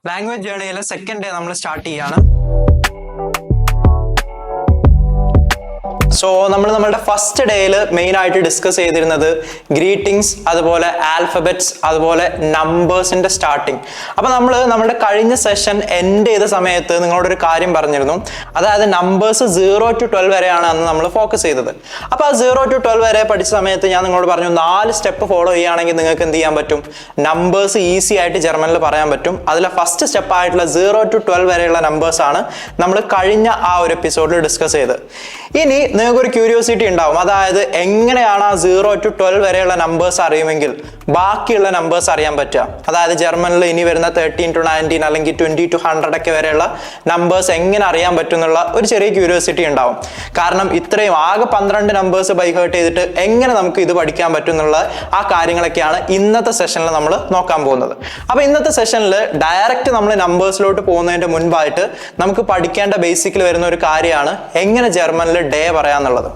Language ജേർണിയിലെ second day നമ്മൾ start ചെയ്യാണ്. So നമ്മൾ നമ്മുടെ ഫസ്റ്റ് ഡേയിൽ മെയിൻ ആയിട്ട് ഡിസ്കസ് ചെയ്തിരുന്നത് ഗ്രീറ്റിംഗ്സ്, അതുപോലെ ആൽഫബറ്റ്സ്, അതുപോലെ നമ്പേഴ്സിന്റെ സ്റ്റാർട്ടിങ്. അപ്പൊ നമ്മുടെ കഴിഞ്ഞ സെഷൻ എൻഡ് ചെയ്ത സമയത്ത് നിങ്ങളോടൊരു കാര്യം പറഞ്ഞിരുന്നു, അതായത് നമ്പേഴ്സ് 0 to 12 വരെയാണ് അന്ന് നമ്മൾ ഫോക്കസ് ചെയ്തത്. അപ്പൊ ആ 0 to 12 വരെ പഠിച്ച സമയത്ത് ഞാൻ നിങ്ങളോട് പറഞ്ഞു 4 സ്റ്റെപ്പ് ഫോളോ ചെയ്യുകയാണെങ്കിൽ നിങ്ങൾക്ക് എന്ത് ചെയ്യാൻ പറ്റും, നമ്പേഴ്സ് ഈസി ആയിട്ട് ജർമ്മനിൽ പറയാൻ പറ്റും. അതിലെ ഫസ്റ്റ് സ്റ്റെപ്പ് ആയിട്ടുള്ള 0 to 12 വരെയുള്ള നമ്പേഴ്സ് ആണ് നമ്മൾ കഴിഞ്ഞ ആ ഒരു എപ്പിസോഡിൽ ഡിസ്കസ് ചെയ്തത്. ഇനി നിങ്ങൾക്കൊരു ക്യൂരിയോസിറ്റി ഉണ്ടാവും, അതായത് എങ്ങനെയാണ് ആ 0 to 12 വരെയുള്ള നമ്പേഴ്സ് അറിയുമെങ്കിൽ ബാക്കിയുള്ള നമ്പേഴ്സ് അറിയാൻ പറ്റുക. അതായത് ജർമ്മനിൽ ഇനി വരുന്ന 13 to 19 അല്ലെങ്കിൽ 20 to 100 ഒക്കെ വരെയുള്ള നമ്പേഴ്സ് എങ്ങനെ അറിയാൻ പറ്റും എന്നുള്ള ഒരു ചെറിയ ക്യൂരിയോസിറ്റി ഉണ്ടാവും. കാരണം ഇത്രയും ആകെ 12 നമ്പേഴ്സ് ബൈ ഹേർട്ട് ചെയ്തിട്ട് എങ്ങനെ നമുക്ക് ഇത് പഠിക്കാൻ പറ്റും എന്നുള്ള ആ കാര്യങ്ങളൊക്കെയാണ് ഇന്നത്തെ സെഷനിൽ നമ്മൾ നോക്കാൻ പോകുന്നത്. അപ്പൊ ഇന്നത്തെ സെഷനിൽ ഡയറക്റ്റ് നമ്മൾ നമ്പേഴ്സിലോട്ട് പോകുന്നതിന്റെ മുൻപായിട്ട് നമുക്ക് പഠിക്കേണ്ട ബേസിക്കലി വരുന്ന ഒരു കാര്യമാണ് എങ്ങനെ ജർമ്മനിൽ ഡേ പറയാന്നുള്ളത്.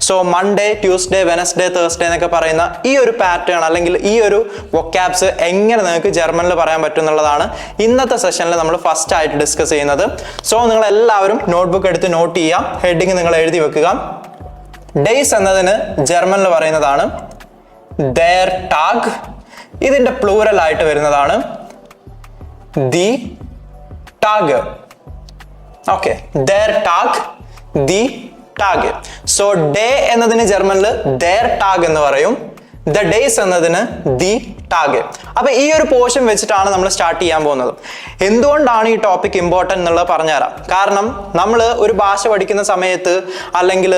So Monday, Tuesday, Wednesday, Thursday എന്നൊക്കെ പറയുന്ന ഈ ഒരു പാറ്റേൺ അല്ലെങ്കിൽ ഈ ഒരു വൊക്കാബ്സ് എങ്ങനെ നിങ്ങൾക്ക് ജർമ്മനിൽ പറയാൻ പറ്റും എന്നുള്ളതാണ് ഇന്നത്തെ സെഷനിൽ നമ്മൾ ഫസ്റ്റ് ആയിട്ട് ഡിസ്കസ് ചെയ്യുന്നത്. സോ നിങ്ങൾ എല്ലാവരും നോട്ട്ബുക്ക് എടുത്ത് നോട്ട് ചെയ്യാം, ഹെഡിങ് നിങ്ങൾ എഴുതി വെക്കുക. ഡേയ്സ് എന്നതിന് ജർമ്മനിൽ പറയുന്നതാണ് der Tag. ഇതിന്റെ പ്ലൂറൽ ആയിട്ട് വരുന്നതാണ് die Tage. Okay, der Tag, die Tage. So day എന്നതിന് ജർമ്മനിൽ der Tag എന്ന് പറയും, the days എന്നതിന് die Tage. അപ്പൊ ഈ ഒരു പോർഷൻ വെച്ചിട്ടാണ് നമ്മൾ സ്റ്റാർട്ട് ചെയ്യാൻ പോകുന്നത്. എന്തുകൊണ്ടാണ് ഈ ടോപ്പിക് ഇമ്പോർട്ടന്റ് എന്നുള്ളത് പറഞ്ഞുതരാം. കാരണം നമ്മൾ ഒരു ഭാഷ പഠിക്കുന്ന സമയത്ത് അല്ലെങ്കിൽ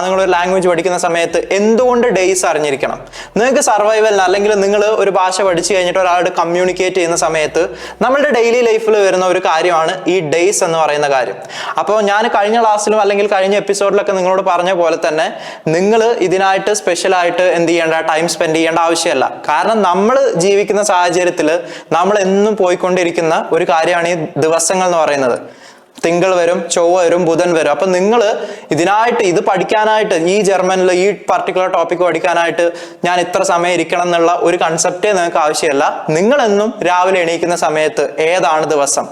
നിങ്ങളൊരു ലാംഗ്വേജ് പഠിക്കുന്ന സമയത്ത് എന്തുകൊണ്ട് ഡേയ്സ് അറിഞ്ഞിരിക്കണം. നിങ്ങൾക്ക് സർവൈവലിന് അല്ലെങ്കിൽ നിങ്ങൾ ഒരു ഭാഷ പഠിച്ചു കഴിഞ്ഞിട്ട് ഒരാളോട് കമ്മ്യൂണിക്കേറ്റ് ചെയ്യുന്ന സമയത്ത് നമ്മളുടെ ഡെയിലി ലൈഫിൽ വരുന്ന ഒരു കാര്യമാണ് ഈ ഡേയ്സ് എന്ന് പറയുന്ന കാര്യം. അപ്പോൾ ഞാൻ കഴിഞ്ഞ ക്ലാസ്സിലും അല്ലെങ്കിൽ കഴിഞ്ഞ എപ്പിസോഡിലൊക്കെ നിങ്ങളോട് പറഞ്ഞ പോലെ തന്നെ നിങ്ങൾ ഇതിനായിട്ട് സ്പെഷ്യലായിട്ട് എന്ത് ചെയ്യേണ്ട, ടൈം സ്പെൻഡ് ചെയ്യേണ്ട ആവശ്യമില്ല. കാരണം നമ്മൾ ജീവിക്കുന്ന സാഹചര്യത്തിൽ നമ്മൾ എന്നും പോയിക്കൊണ്ടിരിക്കുന്ന ഒരു കാര്യമാണ് ഈ ദിവസങ്ങൾ എന്ന് പറയുന്നത്. തിങ്കൾ വരും, ചൊവ്വ വരും, ബുധൻ വരും. അപ്പൊ നിങ്ങൾ ഇതിനായിട്ട് ഇത് പഠിക്കാനായിട്ട് ഈ ജർമ്മനിൽ ഈ പർട്ടിക്കുലർ ടോപ്പിക് പഠിക്കാനായിട്ട് ഞാൻ ഇത്ര സമയം ഇരിക്കണം എന്നുള്ള ഒരു കൺസെപ്റ്റേ നിങ്ങൾക്ക് ആവശ്യമില്ല. നിങ്ങളെന്നും രാവിലെ എണീക്കുന്ന സമയത്ത് ഏതാണ് ദിവസം,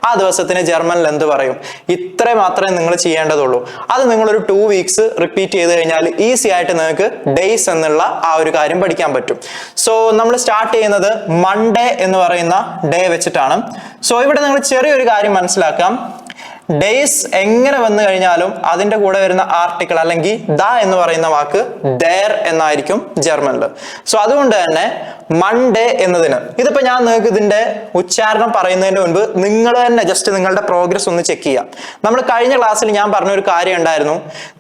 ആ ദിവസത്തിന് ജർമ്മനിൽ എന്ത് പറയും, ഇത്ര മാത്രമേ നിങ്ങൾ ചെയ്യേണ്ടതുള്ളൂ. അത് നിങ്ങളൊരു 2 weeks റിപ്പീറ്റ് ചെയ്ത് കഴിഞ്ഞാൽ ഈസി ആയിട്ട് നിങ്ങൾക്ക് ഡേയ്സ് എന്നുള്ള ആ ഒരു കാര്യം പഠിക്കാൻ പറ്റും. സോ നമ്മൾ സ്റ്റാർട്ട് ചെയ്യുന്നത് മൺഡേ എന്ന് പറയുന്ന ഡേ വെച്ചിട്ടാണ്. സോ ഇവിടെ നിങ്ങൾ ചെറിയൊരു കാര്യം മനസ്സിലാക്കാം. ഡേയ്സ് എങ്ങനെ വന്നു കഴിഞ്ഞാലും അതിന്റെ കൂടെ വരുന്ന ആർട്ടിക്കിൾ അല്ലെങ്കിൽ ദ എന്ന് പറയുന്ന വാക്ക് ഡെയർ എന്നായിരിക്കും ജർമ്മനിൽ. സോ അതുകൊണ്ട് തന്നെ മൺഡേ എന്നതിന് ഇതിപ്പോ ഞാൻ നിങ്ങൾക്ക് ഇതിന്റെ ഉച്ചാരണം പറയുന്നതിന് മുൻപ് നിങ്ങൾ തന്നെ ജസ്റ്റ് നിങ്ങളുടെ പ്രോഗ്രസ് ഒന്ന് ചെക്ക് ചെയ്യാം. നമ്മൾ കഴിഞ്ഞ ക്ലാസ്സിൽ ഞാൻ പറഞ്ഞ ഒരു കാര്യം ഉണ്ടായിരുന്നു,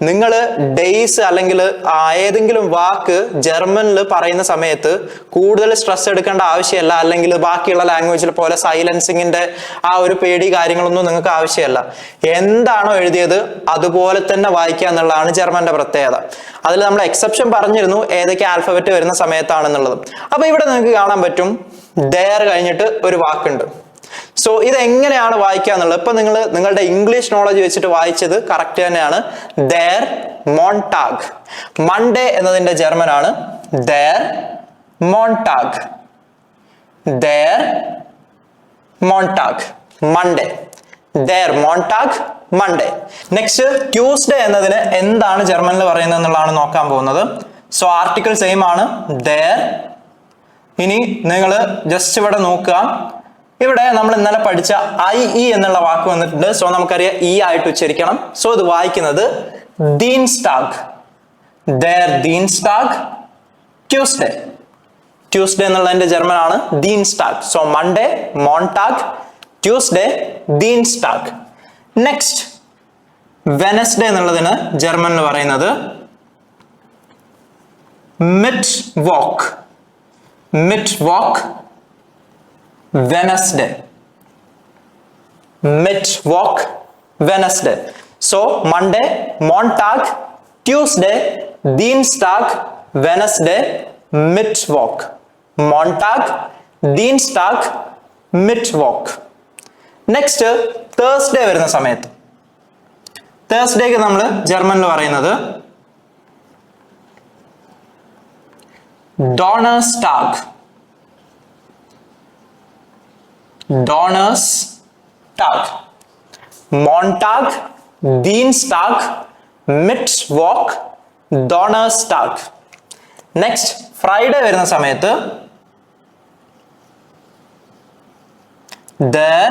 നിങ്ങൾ ഡേയ്സ് അല്ലെങ്കിൽ ഏതെങ്കിലും വാക്ക് ജർമ്മനിൽ പറയുന്ന സമയത്ത് കൂടുതൽ സ്ട്രെസ് എടുക്കേണ്ട ആവശ്യമില്ല, അല്ലെങ്കിൽ ബാക്കിയുള്ള ലാംഗ്വേജിൽ പോലെ സൈലൻസിങ്ങിന്റെ ആ ഒരു പേടി കാര്യങ്ങളൊന്നും നിങ്ങൾക്ക് ആവശ്യമില്ല. എന്താണോ എഴുതിയത് അതുപോലെ തന്നെ വായിക്കുക എന്നുള്ളതാണ് ജർമ്മന്റെ പ്രത്യേകത. അതിൽ നമ്മൾ എക്സെപ്ഷൻ പറഞ്ഞിരുന്നു ഏതൊക്കെ ആൽഫബറ്റ് വരുന്ന സമയത്താണെന്നുള്ളത്. അപ്പൊ ഇവിടെ നിങ്ങൾക്ക് കാണാൻ പറ്റും ഡെയർ കഴിഞ്ഞിട്ട് ഒരു വാക്കുണ്ട്. സോ ഇത് എങ്ങനെയാണ് വായിക്കുക എന്നുള്ളത് ഇപ്പൊ നിങ്ങളുടെ ഇംഗ്ലീഷ് നോളജ് വെച്ചിട്ട് വായിച്ചത് കറക്റ്റ് തന്നെയാണ്. ഡെയർ മോൺടാഗ്. മൺഡേ എന്നതിന്റെ ജർമ്മൻ ആണ് ഡെയർ മോൺടാഗ്. ഡെയർ മോൺടാഗ്, മൺഡേ. ഡെയർ മോൺടാഗ്, മൺഡേ. നെക്സ്റ്റ് ട്യൂസ്ഡേ എന്നതിന് എന്താണ് ജർമ്മനിൽ പറയുന്നത് എന്നുള്ളതാണ് നോക്കാൻ പോകുന്നത്. സോ ആർട്ടിക്കിൾ സെയിം ആണ്, ഡെയർ. ഇനി നിങ്ങൾ ജസ്റ്റ് ഇവിടെ നോക്കുക, ഇവിടെ നമ്മൾ ഇന്നലെ പഠിച്ച IE എന്നുള്ള വാക്ക് വന്നിട്ടുണ്ട്. സോ നമുക്കറിയാം ഇ ആയിട്ട് ഉച്ചരിക്കണം. സോ ഇത് വായിക്കുന്നത് ദീൻസ്ടാഗ്. ഡെയർ ദീൻസ്ടാഗ്, ട്യൂസ്ഡേ. ട്യൂസ്ഡേ എന്നുള്ളതിന്റെ ജർമ്മൻ ആണ് ദീൻസ്ടാഗ്. സോ മൺഡേ മോൺടാഗ്, ട്യൂസ്ഡേ ദീൻസ്ടാഗ്. നെക്സ്റ്റ് വെനസ്ഡേ എന്നുള്ളതിന് ജർമ്മനിൽ പറയുന്നത് മിറ്റ് വോക്ക്. മിറ്റ് വോക്ക്, വെനസ്ഡേ. മിറ്റ് വോക്ക്, വെനസ്ഡേ. സോ മൺഡേ മോൺടാഗ്, ട്യൂസ്ഡേ ദീൻസ്ടാഗ്, വെനസ്ഡേ മിറ്റ് വോക്ക്. മോൺടാഗ്, ദീൻസ്ടാഗ്, മിറ്റ് വോക്ക്. നെക്സ്റ്റ് തേഴ്സ്ഡേ വരുന്ന സമയത്ത് തേഴ്സ്ഡേക്ക് നമ്മൾ ജർമ്മനിൽ പറയുന്നത് ഡോണർസ്ടാഗ്. Donnerstag. Montag, Dienstag, Mittwoch, Donnerstag. Next, Friday വരുന്ന സമയത്ത് der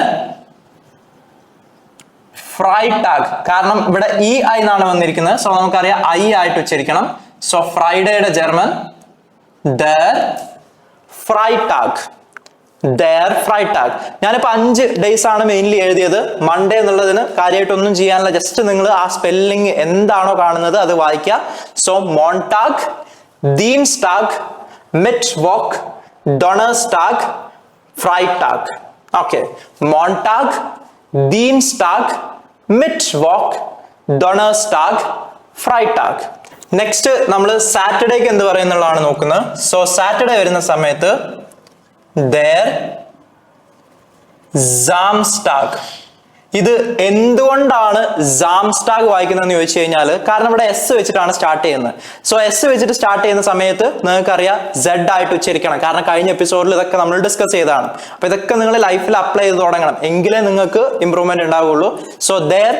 Freitag. കാരണം ഇവിടെ ഇ ഐ എന്നാണ് വന്നിരിക്കുന്നത്, സോ നമുക്കറിയാം ഐ ആയിട്ട് ഉച്ചരിക്കണം. സോ ഫ്രൈഡേയുടെ German der Freitag. Der Freitag. ഞാനിപ്പോ 5 ഡേയ്സ് ആണ് മെയിൻലി എഴുതിയത്. മൺഡേ എന്നുള്ളതിന് കാര്യമായിട്ടൊന്നും ചെയ്യാനില്ല, ജസ്റ്റ് നിങ്ങൾ ആ സ്പെല്ലിംഗ് എന്താണോ കാണുന്നത് അത് വായിക്കുക. So Montag, Dienstag, Mittwoch, Donnerstag, Freitag. Okay, Montag, Dienstag, Mittwoch, Donnerstag, Freitag. Next നമ്മൾ സാറ്റർഡേക്ക് എന്ത് പറയുന്നുള്ളതാണ് നോക്കുന്നത്. സോ സാറ്റർഡേ വരുന്ന സമയത്ത് der Samstag. ഇത് എന്തുകൊണ്ടാണ് Samstag വായിക്കുന്നതെന്ന് ചോദിച്ചു കഴിഞ്ഞാൽ, കാരണം ഇവിടെ എസ് വെച്ചിട്ടാണ് സ്റ്റാർട്ട് ചെയ്യുന്നത്. സോ എസ് വെച്ചിട്ട് സ്റ്റാർട്ട് ചെയ്യുന്ന സമയത്ത് നിങ്ങൾക്കറിയാം Z ആയിട്ട് ഉച്ചരിക്കണം, കാരണം കഴിഞ്ഞ എപ്പിസോഡിൽ ഇതൊക്കെ നമ്മൾ ഡിസ്കസ് ചെയ്തതാണ്. അപ്പൊ ഇതൊക്കെ നിങ്ങൾ ലൈഫിൽ അപ്ലൈ ചെയ്ത് തുടങ്ങണം, എങ്കിലേ നിങ്ങൾക്ക് ഇംപ്രൂവ്മെന്റ് ഉണ്ടാവുള്ളൂ. So der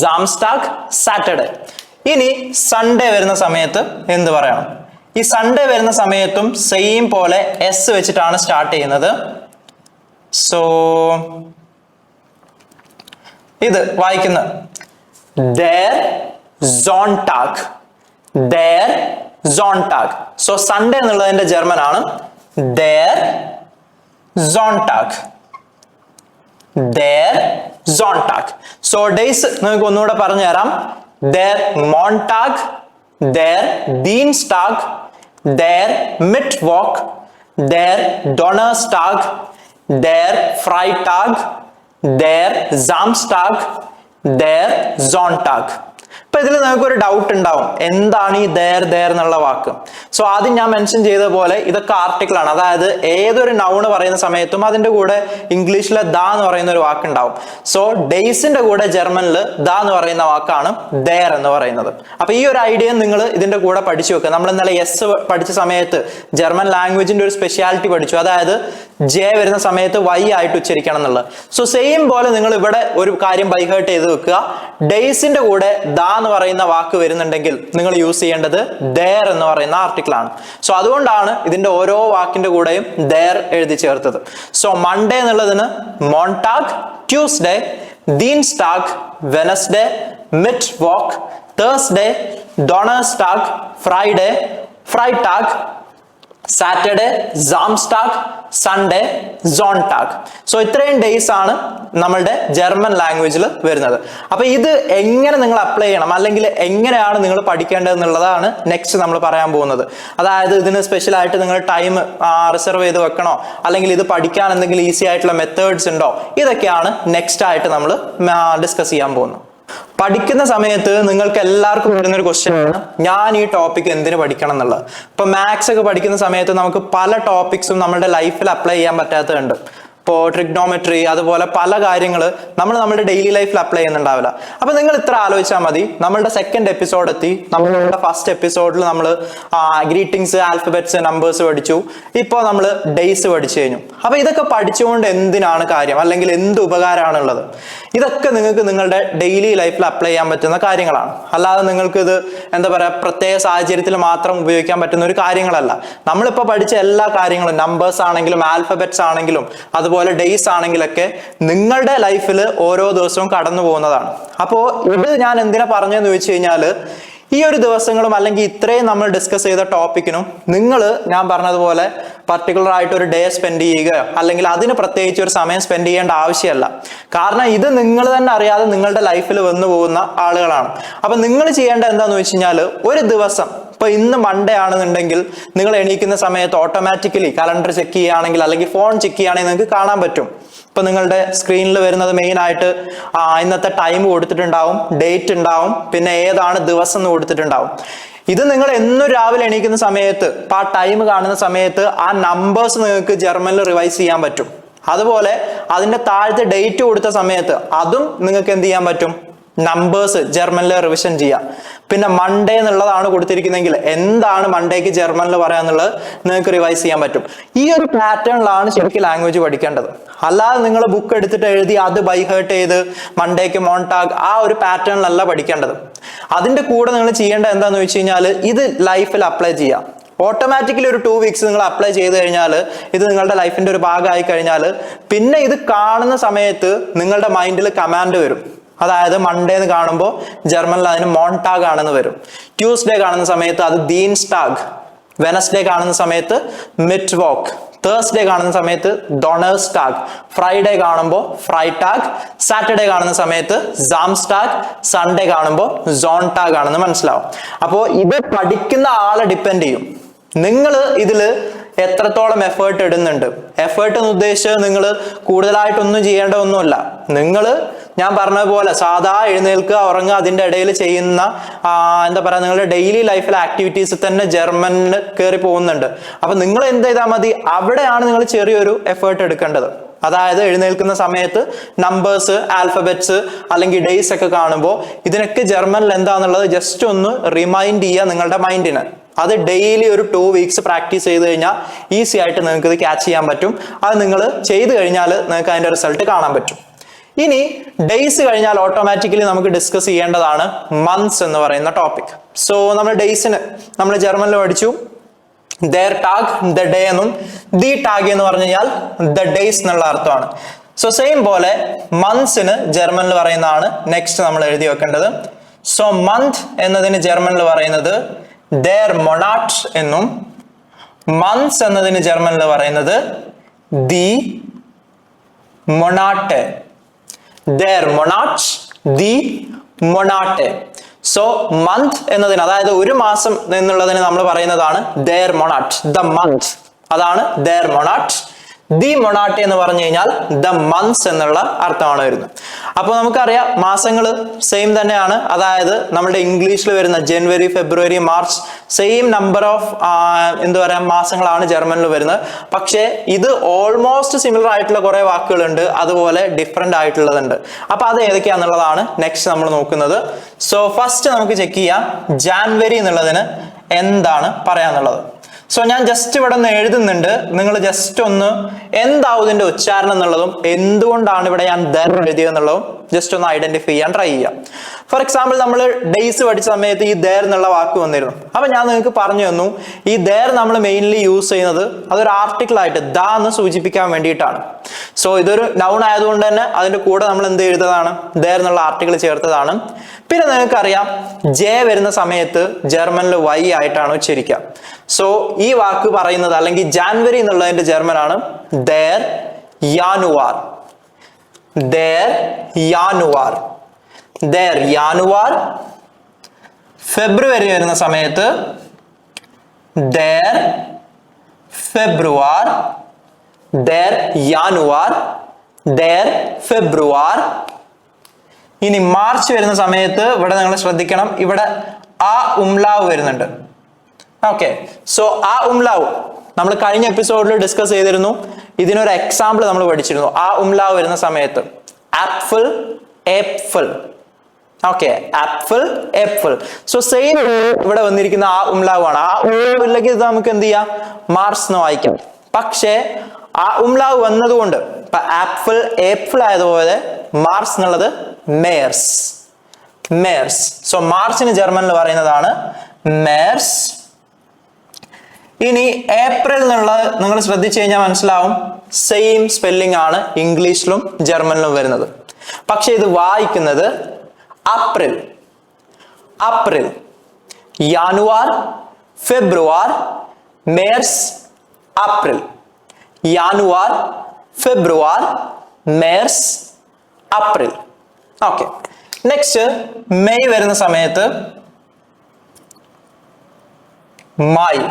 Samstag, Saturday. ഇനി സൺഡേ വരുന്ന സമയത്ത് എന്ത് പറയണം? ഈ സൺഡേ വരുന്ന സമയത്തും സെയിം പോലെ എസ് വെച്ചിട്ടാണ് സ്റ്റാർട്ട് ചെയ്യുന്നത്. സോ ഇത് വായിക്കുന്നത് der Sonntag. der Sonntag. So Sunday എന്നുള്ളതിന്റെ ജർമ്മൻ ആണ് der Sonntag. der Sonntag. So days നിങ്ങൾക്ക് ഒന്നുകൂടെ പറഞ്ഞു തരാം. der Montag, der Dienstag, der Mittwoch, der Donnerstag, der Freitag, der Samstag, der Sonntag. ഇപ്പൊ ഇതിൽ നിങ്ങൾക്ക് ഒരു ഡൗട്ട് ഉണ്ടാവും, എന്താണ് ഈ there എന്നുള്ള വാക്ക്. സോ ആദ്യം ഞാൻ മെൻഷൻ ചെയ്ത പോലെ ഇതൊക്കെ ആർട്ടിക്കിൾ ആണ്, അതായത് ഏതൊരു നൗണ് പറയുന്ന സമയത്തും അതിന്റെ കൂടെ ഇംഗ്ലീഷിലെ ദ എന്ന് പറയുന്ന ഒരു വാക്ക് ഉണ്ടാവും. സോ ഡേയ്സിന്റെ കൂടെ ജർമ്മനിൽ ദ എന്ന് പറയുന്ന വാക്കാണ് there എന്ന് പറയുന്നത്. അപ്പൊ ഈ ഒരു ഐഡിയ നിങ്ങൾ ഇതിന്റെ കൂടെ പഠിച്ചു വെക്കുക. നമ്മൾ ഇന്നലെ എസ് പഠിച്ച സമയത്ത് ജർമ്മൻ ലാംഗ്വേജിന്റെ ഒരു സ്പെഷ്യാലിറ്റി പഠിച്ചു, അതായത് ജെ വരുന്ന സമയത്ത് വൈ ആയിട്ട് ഉച്ചരിക്കണം എന്നുള്ളത്. സോ സെയിം പോലെ നിങ്ങൾ ഇവിടെ ഒരു കാര്യം ബൈഹേർട്ട് ചെയ്ത് വെക്കുക. ഡേയ്സിന്റെ കൂടെ ദ എന്ന് പറയുന്ന വാക്ക് വരുന്നുണ്ടെങ്കിൽ നിങ്ങൾ യൂസ് ചെയ്യേണ്ടത് there എന്ന് പറയുന്ന ആർട്ടിക്കിൾ ആണ്. സോ അതുകൊണ്ടാണ് ഇതിന്റെ ഓരോ വാക്കിന്റെ കൂടെയും there എഴുതി ചേർത്തത്. സോ മൺഡേ എന്നുള്ളതിന് Montag, Tuesday, Dienstag, Wednesday, Mittwoch, Thursday, Donnerstag, Friday, Freitag, Saturday, Samstag, Sunday, Sonntag. So ഇത്രയും ഡേയ്സ് ആണ് നമ്മളുടെ ജർമ്മൻ ലാംഗ്വേജിൽ വരുന്നത്. അപ്പൊ ഇത് എങ്ങനെ നിങ്ങൾ അപ്ലൈ ചെയ്യണം, അല്ലെങ്കിൽ എങ്ങനെയാണ് നിങ്ങൾ പഠിക്കേണ്ടത് എന്നുള്ളതാണ് നെക്സ്റ്റ് നമ്മൾ പറയാൻ പോകുന്നത്. അതായത് ഇതിന് സ്പെഷ്യൽ ആയിട്ട് നിങ്ങൾ ടൈം റിസർവ് ചെയ്ത് വെക്കണോ, അല്ലെങ്കിൽ ഇത് പഠിക്കാൻ എന്തെങ്കിലും ഈസി ആയിട്ടുള്ള മെത്തേഡ്സ് ഉണ്ടോ, ഇതൊക്കെയാണ് നെക്സ്റ്റ് ആയിട്ട് നമ്മൾ ഡിസ്കസ് ചെയ്യാൻ പോകുന്നത്. പഠിക്കുന്ന സമയത്ത് നിങ്ങൾക്ക് എല്ലാവർക്കും വരുന്നൊരു ക്വസ്റ്റ്യൻ ആണ്, ഞാൻ ഈ ടോപ്പിക് എന്തിനു പഠിക്കണം എന്നുള്ളത്. ഇപ്പൊ മാത്സ് ഒക്കെ പഠിക്കുന്ന സമയത്ത് നമുക്ക് പല ടോപ്പിക്സും നമ്മുടെ ലൈഫിൽ അപ്ലൈ ചെയ്യാൻ പറ്റാത്തതുണ്ട്. ഇപ്പോൾ ട്രിഗ്നോമെട്രി, അതുപോലെ പല കാര്യങ്ങൾ നമ്മൾ നമ്മുടെ ഡെയിലി ലൈഫിൽ അപ്ലൈ ചെയ്യുന്നുണ്ടാവില്ല. അപ്പൊ നിങ്ങൾ ഇത്ര ആലോചിച്ചാൽ മതി, നമ്മളുടെ സെക്കൻഡ് എപ്പിസോഡ് എത്തി. നമ്മളുടെ ഫസ്റ്റ് എപ്പിസോഡിൽ നമ്മൾ ഗ്രീറ്റിംഗ്സ്, ആൽഫബറ്റ്സ്, നമ്പേഴ്സ് പഠിച്ചു. ഇപ്പോൾ നമ്മൾ ഡേയ്സ് പഠിച്ചു കഴിഞ്ഞു. അപ്പൊ ഇതൊക്കെ പഠിച്ചുകൊണ്ട് എന്തിനാണ് കാര്യം, അല്ലെങ്കിൽ എന്ത് ഉപകാരമാണുള്ളത്? ഇതൊക്കെ നിങ്ങൾക്ക് നിങ്ങളുടെ ഡെയിലി ലൈഫിൽ അപ്ലൈ ചെയ്യാൻ പറ്റുന്ന കാര്യങ്ങളാണ്. അല്ലാതെ നിങ്ങൾക്ക് ഇത് എന്താ പറയുക, പ്രത്യേക സാഹചര്യത്തിൽ മാത്രം ഉപയോഗിക്കാൻ പറ്റുന്ന ഒരു കാര്യങ്ങളല്ല. നമ്മളിപ്പോൾ പഠിച്ച എല്ലാ കാര്യങ്ങളും, നമ്പേഴ്സ് ആണെങ്കിലും ആൽഫബറ്റ്സ് ആണെങ്കിലും അതുപോലെ ഡേയ്സ് ആണെങ്കിലൊക്കെ നിങ്ങളുടെ ലൈഫിൽ ഓരോ ദിവസവും കടന്നു പോകുന്നതാണ്. അപ്പോൾ ഇത് ഞാൻ എന്തിനാ പറഞ്ഞതെന്ന് ചോദിച്ചു കഴിഞ്ഞാൽ, ഈ ഒരു ദിവസങ്ങളും അല്ലെങ്കിൽ ഇത്രയും നമ്മൾ ഡിസ്കസ് ചെയ്ത ടോപ്പിക്കിനും നിങ്ങൾ ഞാൻ പറഞ്ഞതുപോലെ പർട്ടിക്കുലർ ആയിട്ട് ഒരു ഡേ സ്പെൻഡ് ചെയ്യുക, അല്ലെങ്കിൽ അതിന് പ്രത്യേകിച്ച് ഒരു സമയം സ്പെൻഡ് ചെയ്യേണ്ട ആവശ്യമല്ല. കാരണം ഇത് നിങ്ങൾ തന്നെ അറിയാതെ നിങ്ങളുടെ ലൈഫിൽ വന്നു പോകുന്ന ആളുകളാണ്. അപ്പൊ നിങ്ങൾ ചെയ്യേണ്ട എന്താന്ന് വെച്ച് കഴിഞ്ഞാൽ, ഒരു ദിവസം, ഇപ്പൊ ഇന്ന് മൺഡേ ആണെന്നുണ്ടെങ്കിൽ നിങ്ങൾ എണീക്കുന്ന സമയത്ത് ഓട്ടോമാറ്റിക്കലി കലണ്ടർ ചെക്ക് ചെയ്യുകയാണെങ്കിൽ, അല്ലെങ്കിൽ ഫോൺ ചെക്ക് ചെയ്യുകയാണെങ്കിൽ നിങ്ങൾക്ക് കാണാൻ പറ്റും. ഇപ്പൊ നിങ്ങളുടെ സ്ക്രീനിൽ വരുന്നത് മെയിൻ ആയിട്ട് ഇന്നത്തെ ടൈം കൊടുത്തിട്ടുണ്ടാവും, ഡേറ്റ് ഉണ്ടാവും, പിന്നെ ഏതാണ് ദിവസം എന്ന് കൊടുത്തിട്ടുണ്ടാവും. ഇത് നിങ്ങൾ എന്നും രാവിലെ എണീക്കുന്ന സമയത്ത് ആ ടൈം കാണുന്ന സമയത്ത് ആ നമ്പേഴ്സ് നിങ്ങൾക്ക് ജർമ്മനിൽ റിവൈസ് ചെയ്യാൻ പറ്റും. അതുപോലെ അതിന്റെ താഴത്തെ ഡേറ്റ് കൊടുത്ത സമയത്ത് അതും നിങ്ങൾക്ക് എന്ത് ചെയ്യാൻ പറ്റും, നമ്പേഴ്സ് ജർമ്മനിൽ റിവിഷൻ ചെയ്യാം. പിന്നെ മൺഡേ എന്നുള്ളതാണ് കൊടുത്തിരിക്കുന്നതെങ്കിൽ എന്താണ് മൺഡേക്ക് ജർമ്മനിൽ പറയാന്നുള്ളത് നിങ്ങൾക്ക് റിവൈസ് ചെയ്യാൻ പറ്റും. ഈ ഒരു പാറ്റേണിലാണ് ശരിക്കും ലാംഗ്വേജ് പഠിക്കേണ്ടത്. അല്ലാതെ നിങ്ങൾ ബുക്ക് എടുത്തിട്ട് എഴുതി അത് ബൈ ഹേർട്ട് ചെയ്ത് മൺഡേക്ക് മോൺടാഗ് ആ ഒരു പാറ്റേണിലല്ല പഠിക്കേണ്ടത്. അതിന്റെ കൂടെ നിങ്ങൾ ചെയ്യേണ്ടത് എന്താണെന്ന് വെച്ച് കഴിഞ്ഞാൽ ഇത് ലൈഫിൽ അപ്ലൈ ചെയ്യാം. ഓട്ടോമാറ്റിക്കലി ഒരു 2 weeks നിങ്ങൾ അപ്ലൈ ചെയ്ത് കഴിഞ്ഞാൽ ഇത് നിങ്ങളുടെ ലൈഫിന്റെ ഒരു ഭാഗമായി കഴിഞ്ഞാൽ പിന്നെ ഇത് കാണുന്ന സമയത്ത് നിങ്ങളുടെ മൈൻഡിൽ കമാൻഡ് വരും. അതായത് മൺഡേ എന്ന് കാണുമ്പോൾ ജർമ്മനിൽ അതിന് മോൺടാഗ് ആണെന്ന് വരും. ട്യൂസ്ഡേ കാണുന്ന സമയത്ത് അത് ദീൻസ്ടാഗ്, വെനസ്ഡേ കാണുന്ന സമയത്ത് മിറ്റ്വോക്ക്, തേഴ്സ്ഡേ കാണുന്ന സമയത്ത് ഡൊണേഴ്സ്ടാഗ്, ഫ്രൈഡേ കാണുമ്പോൾ ഫ്രൈടാഗ്, സാറ്റർഡേ കാണുന്ന സമയത്ത് സാംസ്ടാഗ്, സൺഡേ കാണുമ്പോൾ സോൺടാഗ് ആണെന്ന് മനസ്സിലാവും. അപ്പോൾ ഇത് പഠിക്കുന്ന ആളെ ഡിപ്പെൻഡ് ചെയ്യും. നിങ്ങൾ ഇതില് എത്രത്തോളം എഫേർട്ട് ഇടുന്നുണ്ട്. എഫേർട്ട് എന്ന് ഉദ്ദേശിച്ചത് നിങ്ങൾ കൂടുതലായിട്ടൊന്നും ചെയ്യേണ്ട ഒന്നുമല്ല. നിങ്ങൾ ഞാൻ പറഞ്ഞതുപോലെ സാധാ എഴുന്നേൽക്കുക, ഉറങ്ങുക, അതിന്റെ ഇടയിൽ ചെയ്യുന്ന എന്താ പറയാ നിങ്ങളുടെ ഡെയിലി ലൈഫിലെ ആക്ടിവിറ്റീസ് തന്നെ ജർമ്മനിൽ കയറി പോകുന്നുണ്ട്. അപ്പൊ നിങ്ങൾ എന്ത് ചെയ്താൽ മതി, അവിടെയാണ് നിങ്ങൾ ചെറിയൊരു എഫേർട്ട് എടുക്കേണ്ടത്. അതായത് എഴുന്നേൽക്കുന്ന സമയത്ത് നമ്പേഴ്സ്, ആൽഫബറ്റ്സ് അല്ലെങ്കിൽ ഡേയ്സ് ഒക്കെ കാണുമ്പോൾ ഇതിനൊക്കെ ജർമ്മനിൽ എന്താന്നുള്ളത് ജസ്റ്റ് ഒന്ന് റിമൈൻഡ് ചെയ്യുക നിങ്ങളുടെ മൈൻഡിന്. അത് ഡെയിലി ഒരു 2 weeks പ്രാക്ടീസ് ചെയ്ത് കഴിഞ്ഞാൽ ഈസി ആയിട്ട് നിങ്ങൾക്ക് ഇത് ക്യാച്ച് ചെയ്യാൻ പറ്റും. അത് നിങ്ങൾ ചെയ്ത് കഴിഞ്ഞാൽ നിങ്ങൾക്ക് അതിന്റെ റിസൾട്ട് കാണാൻ പറ്റും. ഇനി ഡേയ്സ് കഴിഞ്ഞാൽ ഓട്ടോമാറ്റിക്കലി നമുക്ക് ഡിസ്കസ് ചെയ്യേണ്ടതാണ് മന്ത്സ് എന്ന് പറയുന്ന ടോപ്പിക്. സോ നമ്മൾ ഡേയ്സിന് നമ്മൾ ജർമ്മനിൽ പഠിച്ചു ദർ ടാഗ് ദ ഡേ എന്നും ദി ടാഗ് എന്ന് പറഞ്ഞു കഴിഞ്ഞാൽ ദ ഡേയ്സ് എന്നുള്ള അർത്ഥമാണ്. സോ സെയിം പോലെ മന്ത്സിന് ജർമ്മനിൽ പറയുന്നതാണ് നെക്സ്റ്റ് നമ്മൾ എഴുതി വെക്കേണ്ടത്. സോ മന്ത് എന്നതിന് ജർമ്മനിൽ പറയുന്നത് ദർ മൊണാറ്റ് എന്നും മന്ത്സ് എന്നതിന് ജർമ്മനിൽ പറയുന്നത് ദി മൊണാട്ടെ. ദർ മൊണാറ്റ്, ദി മൊണാട്ടെ. സോ മന്ത് എന്നതിന് അതായത് ഒരു മാസം എന്നുള്ളതിന് നമ്മൾ പറയുന്നതാണ് ദർ മൊണാറ്റ്, ദ മന്ത്. അതാണ് ദർ മൊണാറ്റ്. ദി മൊണാട്ടെ എന്ന് പറഞ്ഞു കഴിഞ്ഞാൽ ദ മന്ത്സ് എന്നുള്ള അർത്ഥമാണ് വരുന്നത്. അപ്പൊ നമുക്കറിയാം മാസങ്ങൾ സെയിം തന്നെയാണ്. അതായത് നമ്മുടെ ഇംഗ്ലീഷിൽ വരുന്ന ജനുവരി, ഫെബ്രുവരി, മാർച്ച് സെയിം നമ്പർ ഓഫ് എന്താ പറയാ മാസങ്ങളാണ് ജർമ്മനിൽ വരുന്നത്. പക്ഷേ ഇത് ഓൾമോസ്റ്റ് സിമിലർ ആയിട്ടുള്ള കുറെ വാക്കുകളുണ്ട്, അതുപോലെ ഡിഫറെന്റ് ആയിട്ടുള്ളതുണ്ട്. അപ്പൊ അത് ഏതൊക്കെയാന്നുള്ളതാണ് നെക്സ്റ്റ് നമ്മൾ നോക്കുന്നത്. സോ ഫസ്റ്റ് നമുക്ക് ചെക്ക് ചെയ്യാം ജാൻവരി എന്നുള്ളതിന് എന്താണ് പറയാന്നുള്ളത്. സോ ഞാൻ ജസ്റ്റ് ഇവിടെ ഒന്ന് എഴുതുന്നുണ്ട്, നിങ്ങൾ ജസ്റ്റ് ഒന്ന് എന്താവും ഇതിന്റെ ഉച്ചാരണം എന്നുള്ളതും എന്തുകൊണ്ടാണ് ഇവിടെ ഞാൻ ദർ എഴുതിയെന്നുള്ളതും ജസ്റ്റ് ഒന്ന് ഐഡന്റിഫൈ ചെയ്യാൻ ട്രൈ ചെയ്യാം. ഫോർ എക്സാമ്പിൾ നമ്മൾ ഡേയ്സ് പഠിച്ച സമയത്ത് ഈ ദർ എന്നുള്ള വാക്ക് വന്നിരുന്നു. അപ്പൊ ഞാൻ നിങ്ങൾക്ക് പറഞ്ഞു തന്നു ഈ ദർ നമ്മൾ മെയിൻലി യൂസ് ചെയ്യുന്നത് അതൊരു ആർട്ടിക്കിൾ ആയിട്ട് ദ എന്ന് സൂചിപ്പിക്കാൻ വേണ്ടിയിട്ടാണ്. സോ ഇതൊരു നൗൺ ആയതുകൊണ്ട് തന്നെ അതിന്റെ കൂടെ നമ്മൾ എന്ത് എഴുതതാണ്, ദർ എന്നുള്ള ആർട്ടിക്കിൾ ചേർത്തതാണ്. പിന്നെ നിങ്ങൾക്കറിയാം ജെ വരുന്ന സമയത്ത് ജർമ്മനിൽ വൈ ആയിട്ടാണ് ഉച്ചരിക്കുക. സോ ഈ വാക്ക് പറയുന്നത് അല്ലെങ്കിൽ ജാൻവരി എന്നുള്ളതിന്റെ ജർമ്മൻ ആണ് ദർ യാനുവാർ. ദർ യാനുവാർ, ദർ യാനുവാർ. ഫെബ്രുവരി വരുന്ന സമയത്ത് ദർ ഫെബ്രുവാർ, ദർ യാനുവാർ, ദർ ഫെബ്രുവാർ. ഇനി മാർച്ച് വരുന്ന സമയത്ത് ഇവിടെ നിങ്ങൾ ശ്രദ്ധിക്കണം, ഇവിടെ ആ ഉംലാവ് വരുന്നുണ്ട്. ഓക്കെ, സോ ആ ഉംലാവ് നമ്മൾ കഴിഞ്ഞ എപ്പിസോഡിൽ ഡിസ്കസ് ചെയ്തിരുന്നു. ഇതിനൊരു എക്സാമ്പിൾ നമ്മൾ പഠിച്ചിരുന്നു. ആ ഉംലാവ് വരുന്ന സമയത്ത് apple, apple. Okay, apple, apple. So same ഇവിടെ വന്നിരിക്കുന്ന ആ ഉംലാവ് ആണ്. ആ ഉംലാവ് ഇല്ലെങ്കിൽ ഇത് നമുക്ക് എന്ത് ചെയ്യാം, മാർച്ച് എന്ന് വായിക്കാം. പക്ഷേ ആ ഉംലാവ് വന്നതുകൊണ്ട് ഇപ്പൊ ആപ്പിൾ, ഏപ്പിൾ ആയതുപോലെ മാർച്ച് എന്നുള്ളത് മേഴ്സ്, മേഴ്സ്. സോ മാർച്ചിന് ജർമ്മനിൽ പറയുന്നതാണ് മേഴ്സ്. ഇനി ഏപ്രിൽ എന്നുള്ളത് നിങ്ങൾ ശ്രദ്ധിച്ചു കഴിഞ്ഞാൽ മനസ്സിലാവും സെയിം സ്പെല്ലിംഗ് ആണ് ഇംഗ്ലീഷിലും ജർമ്മനിലും വരുന്നത്. പക്ഷെ ഇത് വായിക്കുന്നത് അപ്രിൽ, അപ്രിൽ. യാനുവാർ, ഫെബ്രുവാർ, മേഴ്സ്, അപ്രിൽ. യാനുവാർ, ഫെബ്രുവാർ, മേഴ്സ്, അപ്രിൽ. ഓക്കെ, നെക്സ്റ്റ് മെയ് വരുന്ന സമയത്ത് മായി,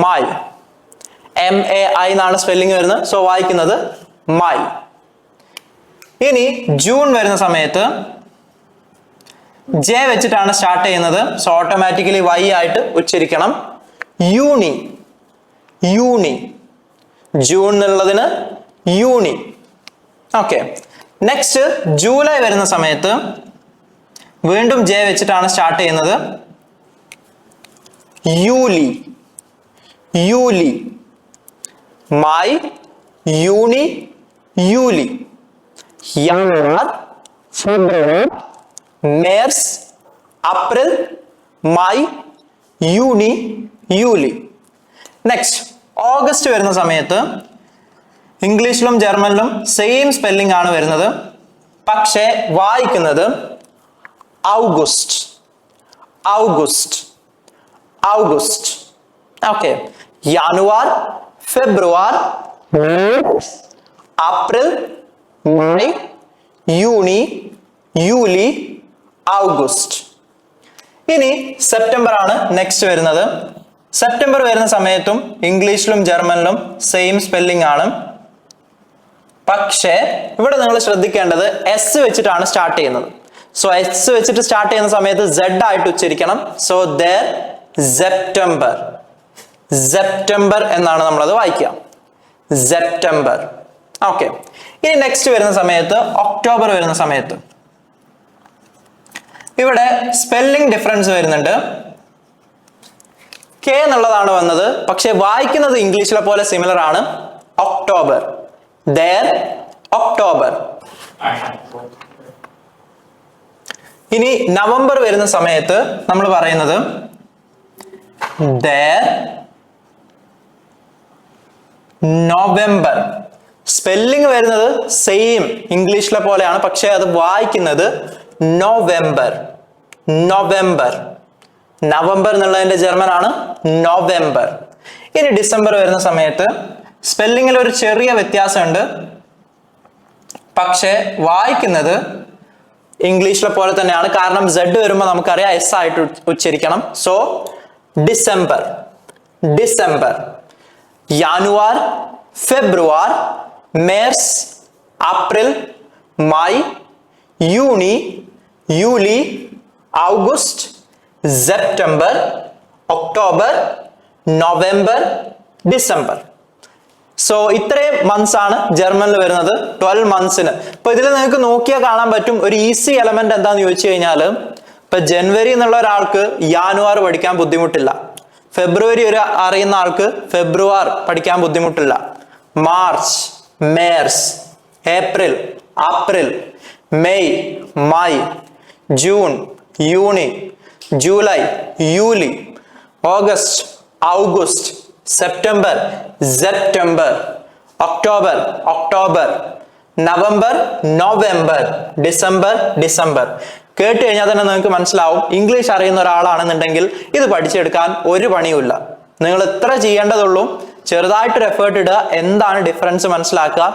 മായി. MAI എന്നാണ് സ്പെല്ലിംഗ് വരുന്നത്. സോ വായിക്കുന്നത് മായി. ഇനി ജൂൺ വരുന്ന സമയത്ത് ജെ വെച്ചിട്ടാണ് സ്റ്റാർട്ട് ചെയ്യുന്നത്. സോ ഓട്ടോമാറ്റിക്കലി വൈ ആയിട്ട് ഉച്ചരിക്കണം. യൂണി, യൂണി. ജൂൺ എന്നുള്ളതിന് യൂണി. ഓക്കെ, നെക്സ്റ്റ് ജൂലൈ വരുന്ന സമയത്ത് വീണ്ടും ജെ വെച്ചിട്ടാണ് സ്റ്റാർട്ട് ചെയ്യുന്നത്. യൂലി, യൂലി, മൈ, യൂണി, യൂലി, യാനുവർ, ഫെബ്രുവരി, മാർച്ച്, ഏപ്രിൽ, മൈ, യൂണി, യൂലി. നെക്സ്റ്റ് ഓഗസ്റ്റ് വരുന്ന സമയത്ത് ഇംഗ്ലീഷിലും ജർമ്മനിലും സെയിം സ്പെല്ലിംഗ് ആണ് വരുന്നത്, പക്ഷേ വായിക്കുന്നത് ഔഗസ്റ്റ്, ഔഗസ്റ്റ്, ഔഗസ്റ്റ്. ഓക്കെ. യാനുവർ, ഫെബ്രുവരി, മാർച്ച്, ഏപ്രിൽ, മൈ, യൂണി, യൂലി, ഔഗസ്റ്റ്. ഇനി സെപ്റ്റംബർ ആണ് നെക്സ്റ്റ് വരുന്നത്. സെപ്റ്റംബർ വരുന്ന സമയത്തും ഇംഗ്ലീഷിലും ജർമ്മനിലും സെയിം സ്പെല്ലിംഗ് ആണ്, പക്ഷേ ഇവിടെ നിങ്ങൾ ശ്രദ്ധിക്കേണ്ടത് എസ് വെച്ചിട്ടാണ് സ്റ്റാർട്ട് ചെയ്യുന്നത്. സോ എസ് വെച്ചിട്ട് സ്റ്റാർട്ട് ചെയ്യുന്ന സമയത്ത് സെഡ് ആയിട്ട് ഉച്ചരിക്കണം. സോ ദർ സെപ്റ്റംബർ, സെപ്റ്റംബർ എന്നാണ് നമ്മളത് വായിക്കുക, സെപ്റ്റംബർ. ഓക്കെ. ഇനി നെക്സ്റ്റ് വരുന്ന സമയത്ത് ഒക്ടോബർ വരുന്ന സമയത്ത് ഇവിടെ സ്പെല്ലിംഗ് ഡിഫറൻസ് വരുന്നുണ്ട്. കെ എന്നുള്ളതാണ് വന്നത്, പക്ഷെ വായിക്കുന്നത് ഇംഗ്ലീഷിലെ പോലെ സിമിലർ ആണ്. October, there October. ഇനി നവംബർ വരുന്ന സമയത്ത് നമ്മൾ പറയുന്നത് ദർ നവംബർ. സ്പെല്ലിംഗ് വരുന്നത് സെയിം ഇംഗ്ലീഷിലെ പോലെയാണ്, പക്ഷെ അത് വായിക്കുന്നത് നവംബർ, നവംബർ. നവംബർ എന്നുള്ളതിന്റെ ജർമ്മൻ ആണ് നവംബർ. ഇനി ഡിസംബർ വരുന്ന സമയത്ത് സ്പെല്ലിംഗിൽ ഒരു ചെറിയ വ്യത്യാസമുണ്ട്, പക്ഷെ വായിക്കുന്നത് ഇംഗ്ലീഷിലെ പോലെ തന്നെയാണ്. കാരണം സെഡ് വരുമ്പോൾ നമുക്കറിയാം എസ് ആയിട്ട് ഉച്ചരിക്കണം. So December, December. യാനുവർ, ഫെബ്രുവരി, മാർച്ച്, ഏപ്രിൽ, മൈ, യൂണി, യൂലി, August, September, October, November, December. So ഇത്രയും മന്ത്സ് ആണ് ജർമ്മനിൽ വരുന്നത്, 12 മന്ത്സിന്. ഇപ്പൊ ഇതിൽ നിങ്ങൾക്ക് നോക്കിയാൽ കാണാൻ പറ്റും ഒരു ഈസി എലമെന്റ് എന്താന്ന് ചോദിച്ചു കഴിഞ്ഞാൽ, ഇപ്പൊ ജനുവരി എന്നുള്ള ഒരാൾക്ക് യാനുവർ പഠിക്കാൻ ബുദ്ധിമുട്ടില്ല, ഫെബ്രുവരി ഒരു അറിയുന്ന ആൾക്ക് ഫെബ്രുവരി പഠിക്കാൻ ബുദ്ധിമുട്ടില്ല, March, March, April, April, May, മൈ, ജൂൺ, യൂണി, ജൂലൈ, യൂലി, August, August, September, September, October, October, November, November, December, December. കേട്ട് കഴിഞ്ഞാൽ തന്നെ നിങ്ങൾക്ക് മനസ്സിലാവും, ഇംഗ്ലീഷ് അറിയുന്ന ഒരാളാണെന്നുണ്ടെങ്കിൽ ഇത് പഠിച്ചെടുക്കാൻ ഒരു പണിയുമില്ല. നിങ്ങൾ എത്ര ചെയ്യേണ്ടതുള്ളൂ, ചെറുതായിട്ടൊരു എഫേർട്ട് ഇടുക, എന്താണ് ഡിഫറൻസ് മനസ്സിലാക്കുക.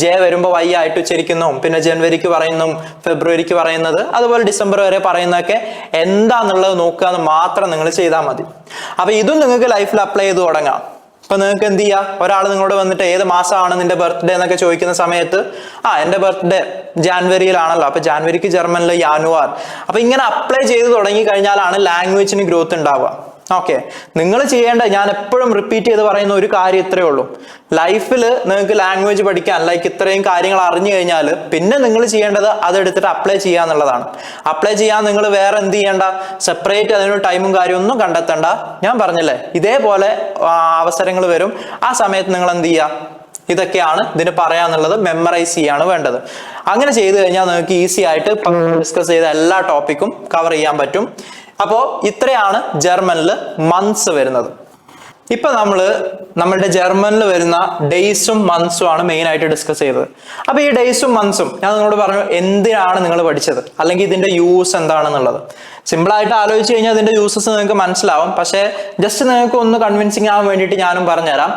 ജെ വരുമ്പോൾ വൈ ആയിട്ട് ഉച്ചരിക്കുന്നു, പിന്നെ ജനുവരിക്ക് പറയുന്നു, ഫെബ്രുവരിക്ക് പറയുന്നത്, അതുപോലെ ഡിസംബർ വരെ പറയുന്നതൊക്കെ എന്താന്നുള്ളത് നോക്കുക എന്ന് മാത്രം നിങ്ങൾ ചെയ്താൽ മതി. അപ്പൊ ഇതും നിങ്ങൾക്ക് ലൈഫിൽ അപ്ലൈ ചെയ്ത് തുടങ്ങാം. ഇപ്പൊ നിങ്ങൾക്ക് എന്ത് ചെയ്യാം, ഒരാൾ നിങ്ങളോട് വന്നിട്ട് ഏത് മാസമാണ് നിന്റെ ബർത്ത്ഡേ എന്നൊക്കെ ചോദിക്കുന്ന സമയത്ത് എന്റെ ബർത്ത്ഡേ ജാനുവരിയിലാണല്ലോ, അപ്പൊ ജാനുവരിക്ക് ജർമ്മനിൽ യാനുവർ. അപ്പൊ ഇങ്ങനെ അപ്ലൈ ചെയ്ത് തുടങ്ങി കഴിഞ്ഞാലാണ് ലാംഗ്വേജിന് ഗ്രോത്ത് ഉണ്ടാവുക. ഓക്കെ. നിങ്ങൾ ചെയ്യേണ്ട, ഞാൻ എപ്പോഴും റിപ്പീറ്റ് ചെയ്ത് പറയുന്ന ഒരു കാര്യം ഇത്രയേ ഉള്ളൂ. ലൈഫിൽ നിങ്ങൾക്ക് ലാംഗ്വേജ് പഠിക്കാൻ ലൈക്ക് ഇത്രയും കാര്യങ്ങൾ അറിഞ്ഞു കഴിഞ്ഞാൽ പിന്നെ നിങ്ങൾ ചെയ്യേണ്ടത് അതെടുത്തിട്ട് അപ്ലൈ ചെയ്യുക എന്നുള്ളതാണ്. അപ്ലൈ ചെയ്യാൻ നിങ്ങൾ വേറെ എന്ത് ചെയ്യേണ്ട, സെപ്പറേറ്റ് അതിനൊരു ടൈമും കാര്യം ഒന്നും കണ്ടെത്തണ്ട. ഞാൻ പറഞ്ഞില്ലേ, ഇതേപോലെ അവസരങ്ങൾ വരും, ആ സമയത്ത് നിങ്ങൾ എന്ത് ചെയ്യുക, ഇതൊക്കെയാണ് ഇതിന് പറയാന്നുള്ളത് മെമ്മറൈസ് ചെയ്യാണ് വേണ്ടത്. അങ്ങനെ ചെയ്തു കഴിഞ്ഞാൽ നിങ്ങൾക്ക് ഈസി ആയിട്ട് ഡിസ്കസ് ചെയ്ത എല്ലാ ടോപ്പിക്കും കവർ ചെയ്യാൻ പറ്റും. അപ്പോ ഇത്രയാണ് ജർമ്മനിൽ മന്ത്സ് വരുന്നത്. ഇപ്പൊ നമ്മളുടെ ജർമ്മനിൽ വരുന്ന ഡേയ്സും മന്ത്സും ആണ് മെയിൻ ആയിട്ട് ഡിസ്കസ് ചെയ്തത്. അപ്പൊ ഈ ഡേയ്സും മന്ത്സും ഞാൻ നിങ്ങളോട് പറഞ്ഞു എന്തിനാണ് നിങ്ങൾ പഠിച്ചത്, അല്ലെങ്കിൽ ഇതിന്റെ യൂസ് എന്താണെന്നുള്ളത്. സിമ്പിൾ ആയിട്ട് ആലോചിച്ച് കഴിഞ്ഞാൽ ഇതിന്റെ യൂസസ് നിങ്ങൾക്ക് മനസ്സിലാവും. പക്ഷെ ജസ്റ്റ് നിങ്ങൾക്ക് ഒന്ന് കൺവിൻസിങ് ആവാൻ വേണ്ടിയിട്ട് ഞാനും പറഞ്ഞുതരാം.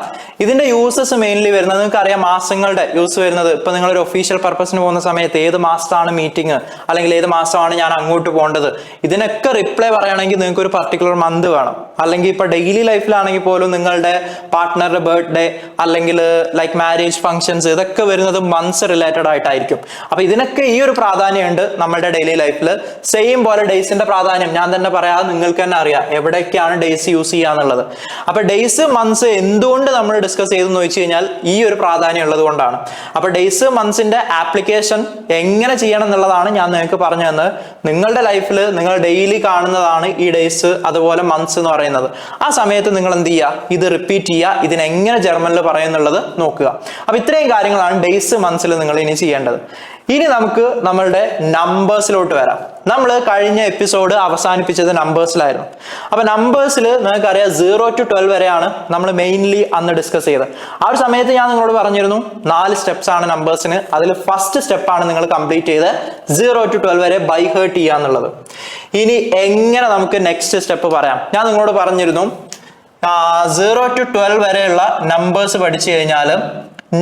ഇതിന്റെ യൂസസ് മെയിൻലി വരുന്നത്, നിങ്ങൾക്ക് അറിയാം മാസങ്ങളുടെ യൂസ് വരുന്നത്. ഇപ്പൊ നിങ്ങളൊരു ഒഫീഷ്യൽ പർപ്പസിന് പോകുന്ന സമയത്ത് ഏത് മാസത്താണ് മീറ്റിംഗ്, അല്ലെങ്കിൽ ഏത് മാസമാണ് ഞാൻ അങ്ങോട്ട് പോകേണ്ടത്, ഇതിനൊക്കെ റിപ്ലൈ പറയുകയാണെങ്കിൽ നിങ്ങൾക്ക് ഒരു പർട്ടിക്കുലർ മന്ത് വേണം. അല്ലെങ്കിൽ ഇപ്പൊ ഡെയിലി ലൈഫിലാണെങ്കിൽ പോലും നിങ്ങളുടെ പാർട്ട്ണറുടെ ബർത്ത്ഡേ അല്ലെങ്കിൽ ലൈക്ക് മാരേജ് ഫംഗ്ഷൻസ്, ഇതൊക്കെ വരുന്നത് മന്ത്സ് റിലേറ്റഡ് ആയിട്ടായിരിക്കും. അപ്പൊ ഇതിനൊക്കെ ഈ ഒരു പ്രാധാന്യമുണ്ട് നമ്മുടെ ഡെയിലി ലൈഫിൽ. സെയിം പോലെ ഡേയ്സിന്റെ പ്രാധാന്യം പ്രാധാന്യം ഞാൻ തന്നെ പറയാതെ നിങ്ങൾക്ക് തന്നെ അറിയാം എവിടേക്കാണ് ഡേയ്സ് യൂസ് ചെയ്യാന്നുള്ളത്. അപ്പൊ ഡേയ്സ് മന്ത്സ് എന്തുകൊണ്ട് നമ്മൾ ഡിസ്കസ് ചെയ്തെന്ന് ചോദിച്ചു കഴിഞ്ഞാൽ ഈ ഒരു പ്രാധാന്യം ഉള്ളത് കൊണ്ടാണ്. അപ്പൊ ഡേയ്സ് മന്ത്സിന്റെ ആപ്ലിക്കേഷൻ എങ്ങനെ ചെയ്യണം എന്നുള്ളതാണ് ഞാൻ നിങ്ങൾക്ക് പറഞ്ഞു തന്നത്. നിങ്ങളുടെ ലൈഫിൽ നിങ്ങൾ ഡെയിലി കാണുന്നതാണ് ഈ ഡേയ്സ് അതുപോലെ മന്ത്സ് എന്ന് പറയുന്നത്. ആ സമയത്ത് നിങ്ങൾ എന്ത് ചെയ്യുക, ഇത് റിപ്പീറ്റ് ചെയ്യുക, ഇതിനെങ്ങനെ ജർമ്മനിൽ പറയുന്നുള്ളത് നോക്കുക. അപ്പൊ ഇത്രയും കാര്യങ്ങളാണ് ഡേയ്സ് മന്ത്സിൽ നിങ്ങൾ ഇനി ചെയ്യേണ്ടത്. ഇനി നമുക്ക് നമ്മളുടെ നമ്പേഴ്സിലോട്ട് വരാം. നമ്മൾ കഴിഞ്ഞ എപ്പിസോഡ് അവസാനിപ്പിച്ചത് നമ്പേഴ്സിലായിരുന്നു. അപ്പൊ നമ്പേഴ്സിൽ നിങ്ങൾക്കറിയാം 0 to 12 വരെയാണ് നമ്മൾ മെയിൻലി അന്ന് ഡിസ്കസ് ചെയ്തത്. ആ ഒരു സമയത്ത് ഞാൻ നിങ്ങളോട് പറഞ്ഞിരുന്നു 4 സ്റ്റെപ്സ് ആണ് നമ്പേഴ്സിന്. അതിൽ ഫസ്റ്റ് സ്റ്റെപ്പാണ് നിങ്ങൾ കംപ്ലീറ്റ് ചെയ്ത് 0 to 12 വരെ ബൈ ഹേർട്ട് ചെയ്യുക എന്നുള്ളത്. ഇനി എങ്ങനെ നമുക്ക് നെക്സ്റ്റ് സ്റ്റെപ്പ് പറയാം? ഞാൻ നിങ്ങളോട് പറഞ്ഞിരുന്നു 0 to 12 വരെയുള്ള നമ്പേഴ്സ് പഠിച്ചു കഴിഞ്ഞാൽ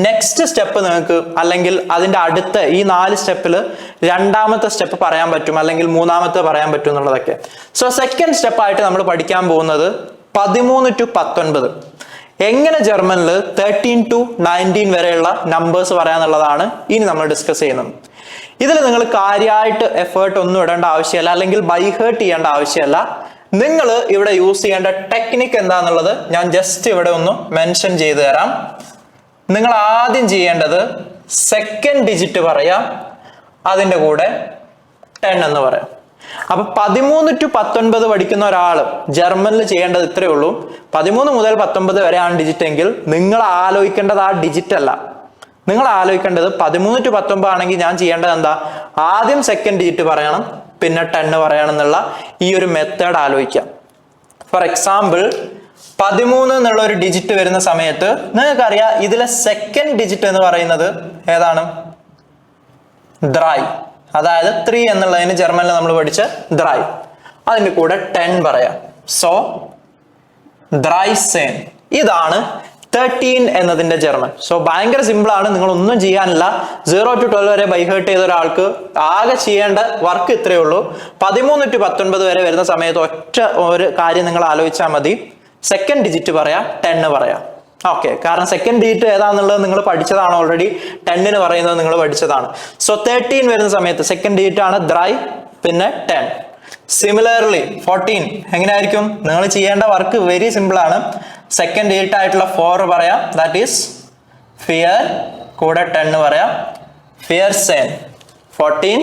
നെക്സ്റ്റ് സ്റ്റെപ്പ് നിങ്ങൾക്ക് അല്ലെങ്കിൽ അതിന്റെ അടുത്ത ഈ 4 സ്റ്റെപ്പിൽ രണ്ടാമത്തെ സ്റ്റെപ്പ് പറയാൻ പറ്റും അല്ലെങ്കിൽ മൂന്നാമത്തെ പറയാൻ പറ്റും എന്നുള്ളതൊക്കെ. സോ സെക്കൻഡ് സ്റ്റെപ്പായിട്ട് നമ്മൾ പഠിക്കാൻ പോകുന്നത് 13 to 19 എങ്ങനെ ജർമ്മനിൽ 13 to 19 വരെയുള്ള നമ്പേഴ്സ് പറയാന്നുള്ളതാണ് ഇനി നമ്മൾ ഡിസ്കസ് ചെയ്യുന്നത്. ഇതിൽ നിങ്ങൾ കാര്യമായിട്ട് എഫേർട്ട് ഒന്നും ഇടേണ്ട ആവശ്യമല്ല അല്ലെങ്കിൽ ബൈ ഹേർട്ട് ചെയ്യേണ്ട ആവശ്യമല്ല. നിങ്ങൾ ഇവിടെ യൂസ് ചെയ്യേണ്ട ടെക്നിക്ക് എന്താന്നുള്ളത് ഞാൻ ജസ്റ്റ് ഇവിടെ ഒന്ന് മെൻഷൻ ചെയ്തു തരാം. നിങ്ങൾ ആദ്യം ചെയ്യേണ്ടത് സെക്കൻഡ് ഡിജിറ്റ് പറയാം, അതിൻ്റെ കൂടെ 10 എന്ന് പറയാം. അപ്പൊ 13 to 19 പഠിക്കുന്ന ഒരാൾ ജർമ്മനിൽ ചെയ്യേണ്ടത് ഇത്രയേ ഉള്ളൂ. 13 മുതൽ 19 വരെയാണ് ഡിജിറ്റ് എങ്കിൽ നിങ്ങൾ ആലോചിക്കേണ്ടത് ആ ഡിജിറ്റ് അല്ല. നിങ്ങൾ ആലോചിക്കേണ്ടത് 13 to 19 ആണെങ്കിൽ ഞാൻ ചെയ്യേണ്ടത് എന്താ, ആദ്യം സെക്കൻഡ് ഡിജിറ്റ് പറയണം, പിന്നെ 10 പറയണം എന്നുള്ള ഈ ഒരു മെത്തേഡ് ആലോചിക്കാം. ഫോർ എക്സാമ്പിൾ 13 എന്നുള്ള ഒരു ഡിജിറ്റ് വരുന്ന സമയത്ത് നിങ്ങൾക്കറിയാം ഇതിലെ സെക്കൻഡ് ഡിജിറ്റ് എന്ന് പറയുന്നത് ഏതാണ്? ദ്രായ്. അതായത് 3 എന്നുള്ളതിന് ജർമ്മനിൽ നമ്മൾ പഠിച്ച ദ്രായ്. അതിന്റെ കൂടെ 10 പറയാം. സോ ദ്രൈസേൻ. ഇതാണ് 13 എന്നതിന്റെ ജർമ്മൻ. സോ ഭയങ്കര സിമ്പിൾ ആണ്, നിങ്ങൾ ഒന്നും ചെയ്യാനില്ല. 0 to 12 വരെ ബൈഹേർട്ട് ചെയ്ത ഒരാൾക്ക് ആകെ ചെയ്യേണ്ട വർക്ക് ഇത്രയേ ഉള്ളൂ. 13 to 19 വരെ വരുന്ന സമയത്ത് ഒറ്റ ഒരു കാര്യം നിങ്ങൾ ആലോചിച്ചാൽ മതി. സെക്കൻഡ് ഡിജിറ്റ് പറയാം, 10 പറയാം. ഓക്കെ, കാരണം സെക്കൻഡ് ഡിജിറ്റ് ഏതാണെന്നുള്ളത് നിങ്ങൾ പഠിച്ചതാണ് ഓൾറെഡി. 10 പറയുന്നത് നിങ്ങൾ പഠിച്ചതാണ്. സോ 13 വരുന്ന സമയത്ത് സെക്കൻഡ് ഡിജിറ്റ് ആണ് ദ്രായ്, പിന്നെ 10. സിമിലർലി 14 എങ്ങനെയായിരിക്കും? നിങ്ങൾ ചെയ്യേണ്ട വർക്ക് വെരി സിമ്പിൾ ആണ്. സെക്കൻഡ് ഡിജിറ്റ് ആയിട്ടുള്ള 4 പറയാം, ദാറ്റ് ഈസ് ഫിയർ, കൂടെ 10 പറയാം, ഫിയർസേൻ. 14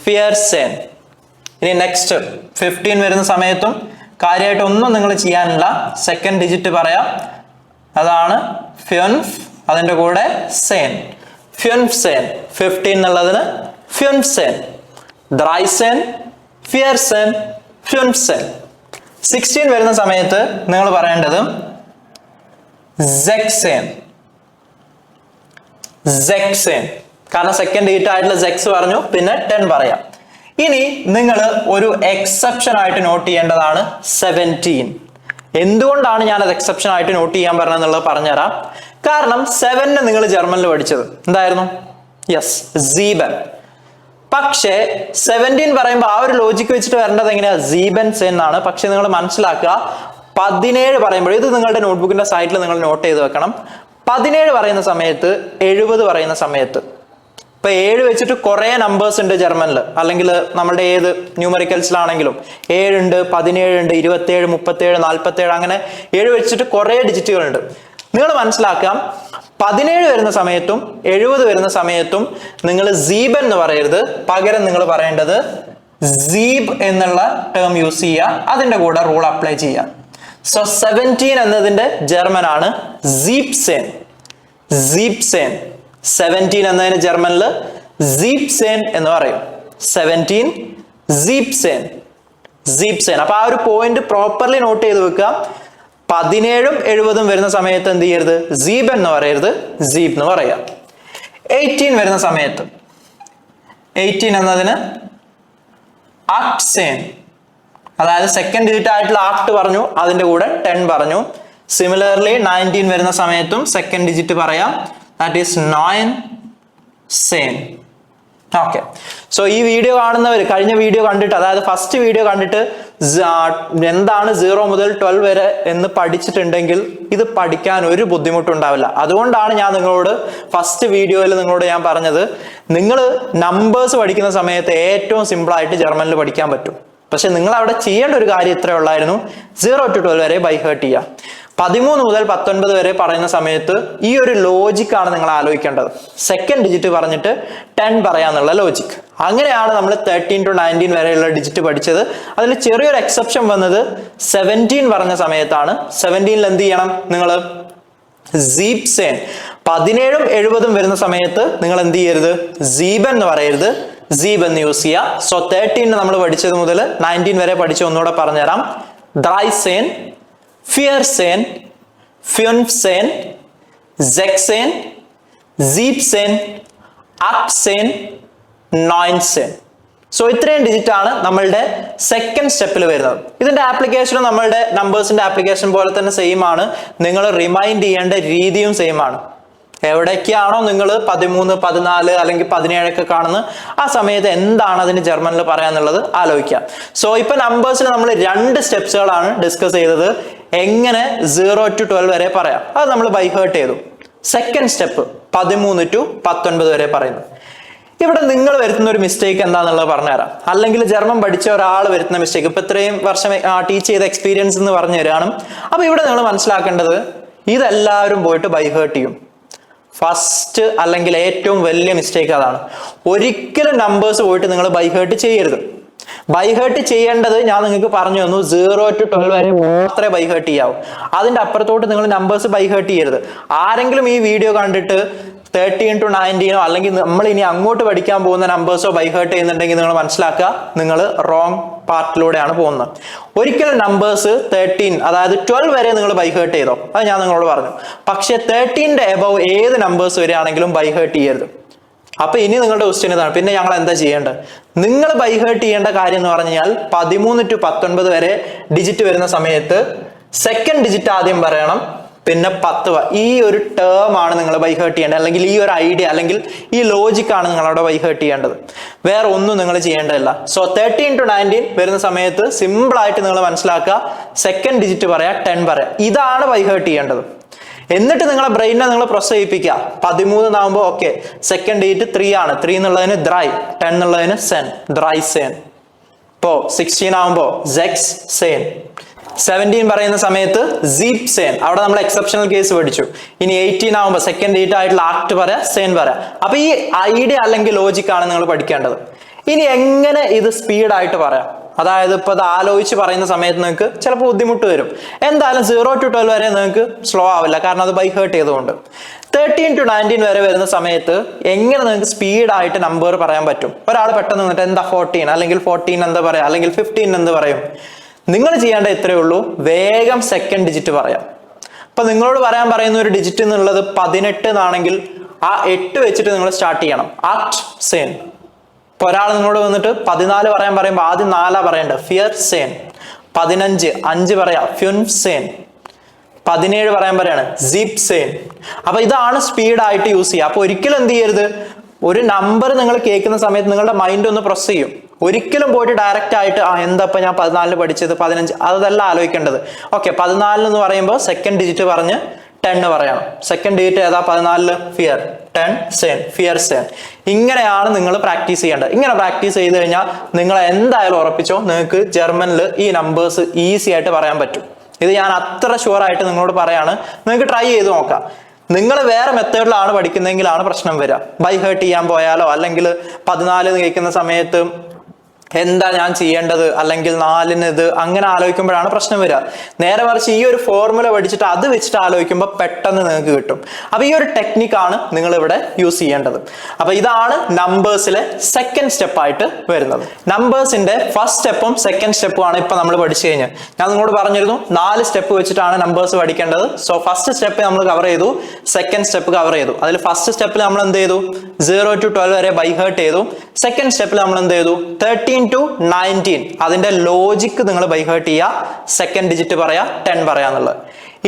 ഫിയർസേൻ. ഇനി നെക്സ്റ്റ് 15 വരുന്ന സമയത്തും കാര്യമായിട്ട് ഒന്നും നിങ്ങൾ ചെയ്യാനില്ല. സെക്കൻഡ് ഡിജിറ്റ് പറയാം, അതാണ് ഫ്യുൻഫ്, അതിന്റെ കൂടെ സേൻ, ഫ്യുൻഫ്സേൻ. 15 എന്നുള്ളതിന് ഫ്യുൻഫ്സേൻ, ദ്രൈസേൻ, ഫിയർസേൻ, ഫ്യുൻഫ്സേൻ. 16 വരുന്ന സമയത്ത് നിങ്ങൾ പറയേണ്ടത് സെക്സേൻ, സെക്സേൻ. കാരണം സെക്കൻഡ് ഡിജിറ്റ് ആയിട്ടുള്ള സെക്സ് പറഞ്ഞു, പിന്നെ 10 പറയാം. ഇനി നിങ്ങൾ ഒരു എക്സെപ്ഷൻ ആയിട്ട് നോട്ട് ചെയ്യേണ്ടതാണ് 17. എന്തുകൊണ്ടാണ് ഞാൻ അത് എക്സെപ്ഷൻ ആയിട്ട് നോട്ട് ചെയ്യാൻ പറഞ്ഞതെന്നുള്ളത് പറഞ്ഞുതരാം. കാരണം 7 നിങ്ങൾ ജർമ്മനിൽ പഠിച്ചത് എന്തായിരുന്നു? യെസ്, സീബൻ. പക്ഷേ 17 പറയുമ്പോൾ ആ ഒരു ലോജിക്ക് വെച്ചിട്ട് വരേണ്ടത് എങ്ങനെയാ? സീബൻ സെൻ ആണ്. പക്ഷെ നിങ്ങൾ മനസ്സിലാക്കുക, 17 പറയുമ്പോൾ ഇത് നിങ്ങളുടെ നോട്ട്ബുക്കിന്റെ സൈഡിൽ നിങ്ങൾ നോട്ട് ചെയ്ത് വെക്കണം. 17 പറയുന്ന സമയത്ത് 70 പറയുന്ന സമയത്ത് ഇപ്പൊ 7 വെച്ചിട്ട് കുറെ നമ്പേഴ്സ് ഉണ്ട് ജർമ്മനിൽ, അല്ലെങ്കിൽ നമ്മുടെ ഏത് ന്യൂമറിക്കൽസിലാണെങ്കിലും 7 ഉണ്ട്, 17 ഉണ്ട്, 27, 37, 47, അങ്ങനെ 7 വെച്ചിട്ട് കുറെ ഡിജിറ്റുകൾ ഉണ്ട്. നിങ്ങൾ മനസ്സിലാക്കാം, 17 വരുന്ന സമയത്തും 70 വരുന്ന സമയത്തും നിങ്ങൾ സീബൻ എന്ന് പറയരുത്, പകരം നിങ്ങൾ പറയേണ്ടത് സീബ് എന്നുള്ള ടേം യൂസ് ചെയ്യുക, അതിന്റെ കൂടെ റൂൾ അപ്ലൈ ചെയ്യുക. സോ 17 എന്നതിന്റെ ജർമ്മൻ ആണ് സീപ്സേൻ, സീപ്സേൻ. 17 എന്നതിന് ജർമ്മനിൽ സീപ്സേൻ എന്ന് പറയും. 17 സീപ്സേൻ, സീപ്സേൻ. അപ്പൊ ആ ഒരു പോയിന്റ് പ്രോപ്പർലി നോട്ട് ചെയ്ത് വെക്കുക. 17ഉം 70ഉം വരുന്ന സമയത്ത് എന്ത് ചെയ്യരുത്? സീബൻ എന്ന് പറയരുത്, സീബ് എന്ന് പറയാം. 18 വരുന്ന സമയത്ത് 18 എന്നതിന് ആക്ട്സേൻ, അതായത് സെക്കൻഡ് ഡിജിറ്റ് ആയിട്ടുള്ള ആക്ട് പറഞ്ഞു, അതിന്റെ കൂടെ 10 പറഞ്ഞു. സിമിലർലി 19 വരുന്ന സമയത്തും സെക്കൻഡ് ഡിജിറ്റ് പറയാം, that is 9 same. Okay, so ഈ വീഡിയോ കാണുന്നവർ കഴിഞ്ഞ വീഡിയോ കണ്ടിട്ട്, അതായത് ഫസ്റ്റ് വീഡിയോ കണ്ടിട്ട് എന്താണ് 0 മുതൽ 12 വരെ എന്ന് പഠിച്ചിട്ടുണ്ടെങ്കിൽ ഇത് പഠിക്കാൻ ഒരു ബുദ്ധിമുട്ടുണ്ടാവില്ല. അതുകൊണ്ടാണ് ഞാൻ നിങ്ങളോട് ഫസ്റ്റ് വീഡിയോയിൽ നിങ്ങളോട് ഞാൻ പറഞ്ഞത്, നിങ്ങൾ നമ്പേഴ്സ് പഠിക്കുന്ന സമയത്ത് ഏറ്റവും സിമ്പിൾ ആയിട്ട് ജർമ്മനിൽ പഠിക്കാൻ പറ്റും. പക്ഷെ നിങ്ങൾ അവിടെ ചെയ്യേണ്ട ഒരു കാര്യം ഇത്രേ ഉള്ളായിരുന്നു, 0 to 12 വരെ ബൈ ഹേർട്ട് ചെയ്യുക. 13 മുതൽ 19 വരെ പറയുന്ന സമയത്ത് ഈ ഒരു ലോജിക്കാണ് നിങ്ങൾ ആലോചിക്കേണ്ടത്. സെക്കൻഡ് ഡിജിറ്റ് പറഞ്ഞിട്ട് 10 പറയാന്നുള്ള ലോജിക്. അങ്ങനെയാണ് നമ്മൾ 13 to 19 വരെയുള്ള ഡിജിറ്റ് പഠിച്ചത്. അതിൽ ചെറിയൊരു എക്സെപ്ഷൻ വന്നത് 17 പറഞ്ഞ സമയത്താണ്. 17ൽ എന്ത് ചെയ്യണം നിങ്ങൾ? സീപ് സേൻ. 17ഉം 70ഉം വരുന്ന സമയത്ത് നിങ്ങൾ എന്ത് ചെയ്യരുത്? സീബൻ എന്ന് പറയരുത്, സീബ് എന്ന് യൂസ് ചെയ്യുക. സോ 13 നമ്മൾ പഠിച്ചത് മുതൽ 19 വരെ പഠിച്ച ഒന്നുകൂടെ പറഞ്ഞുതരാം. ദ്രൈസേൻ, ഫിയർസേൻ, ഫ്യുൻസേൻ, സെക്സേൻ, സീപ്സേൻ, അക്സേൻ, നോയിൻസേൻ. സോ ഇത്രയും ഡിജിറ്റ് ആണ് നമ്മളുടെ സെക്കൻഡ് സ്റ്റെപ്പിൽ വരുന്നത്. ഇതിന്റെ ആപ്ലിക്കേഷനും നമ്മളുടെ നമ്പേഴ്സിന്റെ ആപ്ലിക്കേഷൻ പോലെ തന്നെ സെയിം ആണ്. നിങ്ങൾ റിമൈൻഡ് ചെയ്യേണ്ട രീതിയും സെയിം ആണ്. എവിടേക്കാണോ നിങ്ങൾ 13, 14 അല്ലെങ്കിൽ 17 ഒക്കെ കാണുന്നത്, ആ സമയത്ത് എന്താണ് അതിന് ജർമ്മനിൽ പറയാന്നുള്ളത് ആലോചിക്കാം. സോ ഇപ്പൊ നമ്പേഴ്സിൽ നമ്മൾ 2 സ്റ്റെപ്സുകളാണ് ഡിസ്കസ് ചെയ്തത്. എങ്ങനെ 0 to 12 വരെ പറയാം, അത് നമ്മൾ ബൈ ഹേർട്ട് ചെയ്തു. സെക്കൻഡ് സ്റ്റെപ്പ് 13 to 19 വരെ പറയുന്നു. ഇവിടെ നിങ്ങൾ വരുത്തുന്ന ഒരു മിസ്റ്റേക്ക് എന്താണെന്നുള്ളത് പറഞ്ഞുതരാം. അല്ലെങ്കിൽ ജർമ്മൻ പഠിച്ച ഒരാൾ വരുത്തുന്ന മിസ്റ്റേക്ക്, ഇപ്പൊ ഇത്രയും വർഷം ടീച്ച് ചെയ്ത എക്സ്പീരിയൻസ് എന്ന് പറഞ്ഞു തരാണ്. അപ്പൊ ഇവിടെ നിങ്ങൾ മനസ്സിലാക്കേണ്ടത്, ഇതെല്ലാവരും പോയിട്ട് ബൈ ഹേർട്ട് ചെയ്യും. ഫസ്റ്റ് അല്ലെങ്കിൽ ഏറ്റവും വലിയ മിസ്റ്റേക്ക് അതാണ്. ഒരിക്കലും നമ്പേഴ്സ് പോയിട്ട് നിങ്ങൾ ബൈ ഹേർട്ട് ചെയ്യരുത്. ബൈ ഹേർട്ട് ചെയ്യേണ്ടത് ഞാൻ നിങ്ങൾക്ക് പറഞ്ഞു തന്നു, 0 to 12 വരെ മാത്രമേ ബൈ ഹേർട്ട് ചെയ്യാവൂ. അതിന്റെ അപ്പുറത്തോട്ട് നിങ്ങൾ നമ്പേഴ്സ് ബൈ ഹേർട്ട് ചെയ്യരുത്. ആരെങ്കിലും ഈ വീഡിയോ കണ്ടിട്ട് 13 to 19 അല്ലെങ്കിൽ നമ്മൾ ഇനി അങ്ങോട്ട് പഠിക്കാൻ പോകുന്ന നമ്പേഴ്സോ ബൈ ഹേർട്ട് ചെയ്യുന്നുണ്ടെങ്കിൽ നിങ്ങൾ മനസ്സിലാക്കുക, നിങ്ങൾ റോങ് പാർട്ടിലൂടെയാണ് പോകുന്നത്. ഒരിക്കലും നമ്പേഴ്സ് 13 അതായത് 12 വരെ നിങ്ങൾ ബൈ ഹേർട്ട് ചെയ്തോ, അത് ഞാൻ നിങ്ങളോട് പറഞ്ഞു. പക്ഷെ 13ന്റെ എബവ് ഏത് നമ്പേഴ്സ് വരെയാണെങ്കിലും ബൈ ഹേർട്ട് ചെയ്യരുത്. അപ്പൊ ഇനി നിങ്ങളുടെ ക്വസ്റ്റ്യൻ ഇതാണ്, പിന്നെ ഞങ്ങൾ എന്താ ചെയ്യേണ്ടത്? നിങ്ങൾ ബൈ ഹേർട്ട് ചെയ്യേണ്ട കാര്യം എന്ന് പറഞ്ഞാൽ 13 to 19 വരെ ഡിജിറ്റ് വരുന്ന സമയത്ത് സെക്കൻഡ് ഡിജിറ്റ് ആദ്യം പറയണം, പിന്നെ 10. ഈ ഒരു ടേം ആണ് നിങ്ങൾ ബൈ ഹേർട്ട് ചെയ്യേണ്ടത്, അല്ലെങ്കിൽ ഈ ഒരു ഐഡിയ അല്ലെങ്കിൽ ഈ ലോജിക് ആണ് നിങ്ങൾ അവിടെ ബൈ ഹേർട്ട് ചെയ്യേണ്ടത്. വേറെ ഒന്നും നിങ്ങൾ ചെയ്യേണ്ടതില്ല. സോ 13 to 19 വരുന്ന സമയത്ത് സിമ്പിൾ ആയിട്ട് നിങ്ങൾ മനസ്സിലാക്കുക, സെക്കൻഡ് ഡിജിറ്റ് പറയാ, 10 പറയാ. ഇതാണ് ബൈ ഹേർട്ട് ചെയ്യേണ്ടത്. എന്നിട്ട് നിങ്ങളെ ബ്രെയിനെ നിങ്ങൾ പ്രോസസ് ചെയ്യിപ്പിക്കുക. 13 ആവുമ്പോൾ ഓക്കെ, സെക്കൻഡ് ഡിജിറ്റ് 3 ആണ്. 3 എന്നുള്ളതിന് ദ്രൈ, 10 എന്നുള്ളതിന് സെൻ, ദ്രൈസേൻ. ഇപ്പോ 16 ആവുമ്പോൾ സെക്സ് സേൻ. 17 പറയുന്ന സമയത്ത് സീപ് സേൻ. അവിടെ നമ്മൾ എക്സെപ്ഷണൽ കേസ് പഠിച്ചു. ഇനി 18 ആവുമ്പോൾ സെക്കൻഡ് ഡിജിറ്റ് ആയിട്ടുള്ള ആക്ട് പറയാ, സേൻ പറയാ. അപ്പൊ ഈ ഐഡിയ അല്ലെങ്കിൽ ലോജിക് ആണ് നിങ്ങൾ പഠിക്കേണ്ടത്. ഇനി എങ്ങനെ ഇത് സ്പീഡായിട്ട് പറയാം, അതായത് ഇപ്പൊ അത് ആലോചിച്ച് പറയുന്ന സമയത്ത് നിങ്ങൾക്ക് ചിലപ്പോൾ ബുദ്ധിമുട്ട് വരും. എന്തായാലും 0 to 12 വരെ നിങ്ങൾക്ക് സ്ലോ ആവില്ല, കാരണം അത് ബൈ ഹേർട്ട് ചെയ്തുകൊണ്ട്. 13 to 19 വരെ വരുന്ന സമയത്ത് എങ്ങനെ നിങ്ങൾക്ക് സ്പീഡായിട്ട് നമ്പർ പറയാൻ പറ്റും? ഒരാൾ പെട്ടെന്ന് നിന്നിട്ട് എന്താ 14 അല്ലെങ്കിൽ 14 എന്താ പറയാ, അല്ലെങ്കിൽ 15 എന്ത് പറയും? നിങ്ങൾ ചെയ്യേണ്ട ഇത്രയേ ഉള്ളൂ, വേഗം സെക്കൻഡ് ഡിജിറ്റ് പറയാം. അപ്പൊ നിങ്ങളോട് പറയാൻ പറയുന്ന ഒരു ഡിജിറ്റ് എന്നുള്ളത് 18 എന്നാണെങ്കിൽ ആ 8 വെച്ചിട്ട് നിങ്ങൾ സ്റ്റാർട്ട് ചെയ്യണം. ആക്ട് സേൻ. ഇപ്പൊ ഒരാൾ നിങ്ങളോട് വന്നിട്ട് 14 പറയാൻ പറയുമ്പോൾ ആദ്യം 4 പറയേണ്ടത്, ഫിയർ സേൻ. 15 5 പറയാ, ഫ്യുൻ സേൻ. 17 പറയാൻ പറയാണ്, സീപ് സേൻ. അപ്പൊ ഇതാണ് സ്പീഡായിട്ട് യൂസ് ചെയ്യുക. അപ്പൊ ഒരിക്കലും എന്ത് ചെയ്യരുത്, ഒരു നമ്പർ നിങ്ങൾ കേൾക്കുന്ന സമയത്ത് നിങ്ങളുടെ മൈൻഡ് ഒന്ന് പ്രൊസസ് ചെയ്യും. ഒരിക്കലും പോയിട്ട് ഡയറക്റ്റ് ആയിട്ട് എന്താ ഇപ്പൊ ഞാൻ 14 പഠിച്ചത് 15 അതല്ല ആലോചിക്കേണ്ടത്. ഓക്കെ, 14 എന്ന് പറയുമ്പോൾ സെക്കൻഡ് ഡിജിറ്റ് പറഞ്ഞ് 10 പറയണം. സെക്കൻഡ് ഡിജിറ്റ് ഏതാ? 14 ഫിയർ, 10 സേൻ, ഫിയർ സേൻ. ഇങ്ങനെയാണ് നിങ്ങൾ പ്രാക്ടീസ് ചെയ്യേണ്ടത്. ഇങ്ങനെ പ്രാക്ടീസ് ചെയ്ത് കഴിഞ്ഞാൽ നിങ്ങൾ എന്തായാലും ഉറപ്പിച്ചോ, നിങ്ങൾക്ക് ജർമ്മനിൽ ഈ നമ്പേഴ്സ് ഈസി ആയിട്ട് പറയാൻ പറ്റും. ഇത് ഞാൻ അത്ര ഷുവർ ആയിട്ട് നിങ്ങളോട് പറയാണ്. നിങ്ങൾക്ക് ട്രൈ ചെയ്ത് നോക്കാം. നിങ്ങൾ വേറെ മെത്തേഡിലാണ് പഠിക്കുന്നതെങ്കിലാണ് പ്രശ്നം വരിക. ബൈ ഹേർട്ട് ചെയ്യാൻ പോയാലോ അല്ലെങ്കിൽ 14 കേൾക്കുന്ന സമയത്ത് എന്താ ഞാൻ ചെയ്യേണ്ടത്, അല്ലെങ്കിൽ 4 ഇത് അങ്ങനെ ആലോചിക്കുമ്പോഴാണ് പ്രശ്നം വരിക. നേരെ മറിച്ച് ഈ ഒരു ഫോർമുല പഠിച്ചിട്ട് അത് വെച്ചിട്ട് ആലോചിക്കുമ്പോൾ പെട്ടെന്ന് നിങ്ങൾക്ക് കിട്ടും. അപ്പൊ ഈ ഒരു ടെക്നിക്കാണ് നിങ്ങൾ ഇവിടെ യൂസ് ചെയ്യേണ്ടത്. അപ്പൊ ഇതാണ് നമ്പേഴ്സിലെ സെക്കൻഡ് സ്റ്റെപ്പ് ആയിട്ട് വരുന്നത്. നമ്പേഴ്സിന്റെ ഫസ്റ്റ് സ്റ്റെപ്പും സെക്കൻഡ് സ്റ്റെപ്പും ആണ് ഇപ്പൊ നമ്മൾ പഠിച്ചു കഴിഞ്ഞാൽ. ഞാൻ നിങ്ങളോട് പറഞ്ഞിരുന്നു 4 സ്റ്റെപ്പ് വെച്ചിട്ടാണ് നമ്പേഴ്സ് പഠിക്കേണ്ടത്. സോ ഫസ്റ്റ് സ്റ്റെപ്പ് നമ്മൾ കവർ ചെയ്തു, സെക്കൻഡ് സ്റ്റെപ്പ് കവർ ചെയ്തു. അതിൽ ഫസ്റ്റ് സ്റ്റെപ്പിൽ നമ്മൾ എന്ത് ചെയ്തു, 0 to 12 വരെ ബൈ ഹേർട്ട് ചെയ്തു. സെക്കൻഡ് സ്റ്റെപ്പിൽ നമ്മൾ എന്ത് ചെയ്തു, 13 to 19 അതിന്റെ ലോജിക് നിങ്ങൾ ബൈ ഹേർട്ട് ചെയ്യുക, സെക്കൻഡ് ഡിജിറ്റ് പറയാ, 10 പറയാന്നുള്ളത്.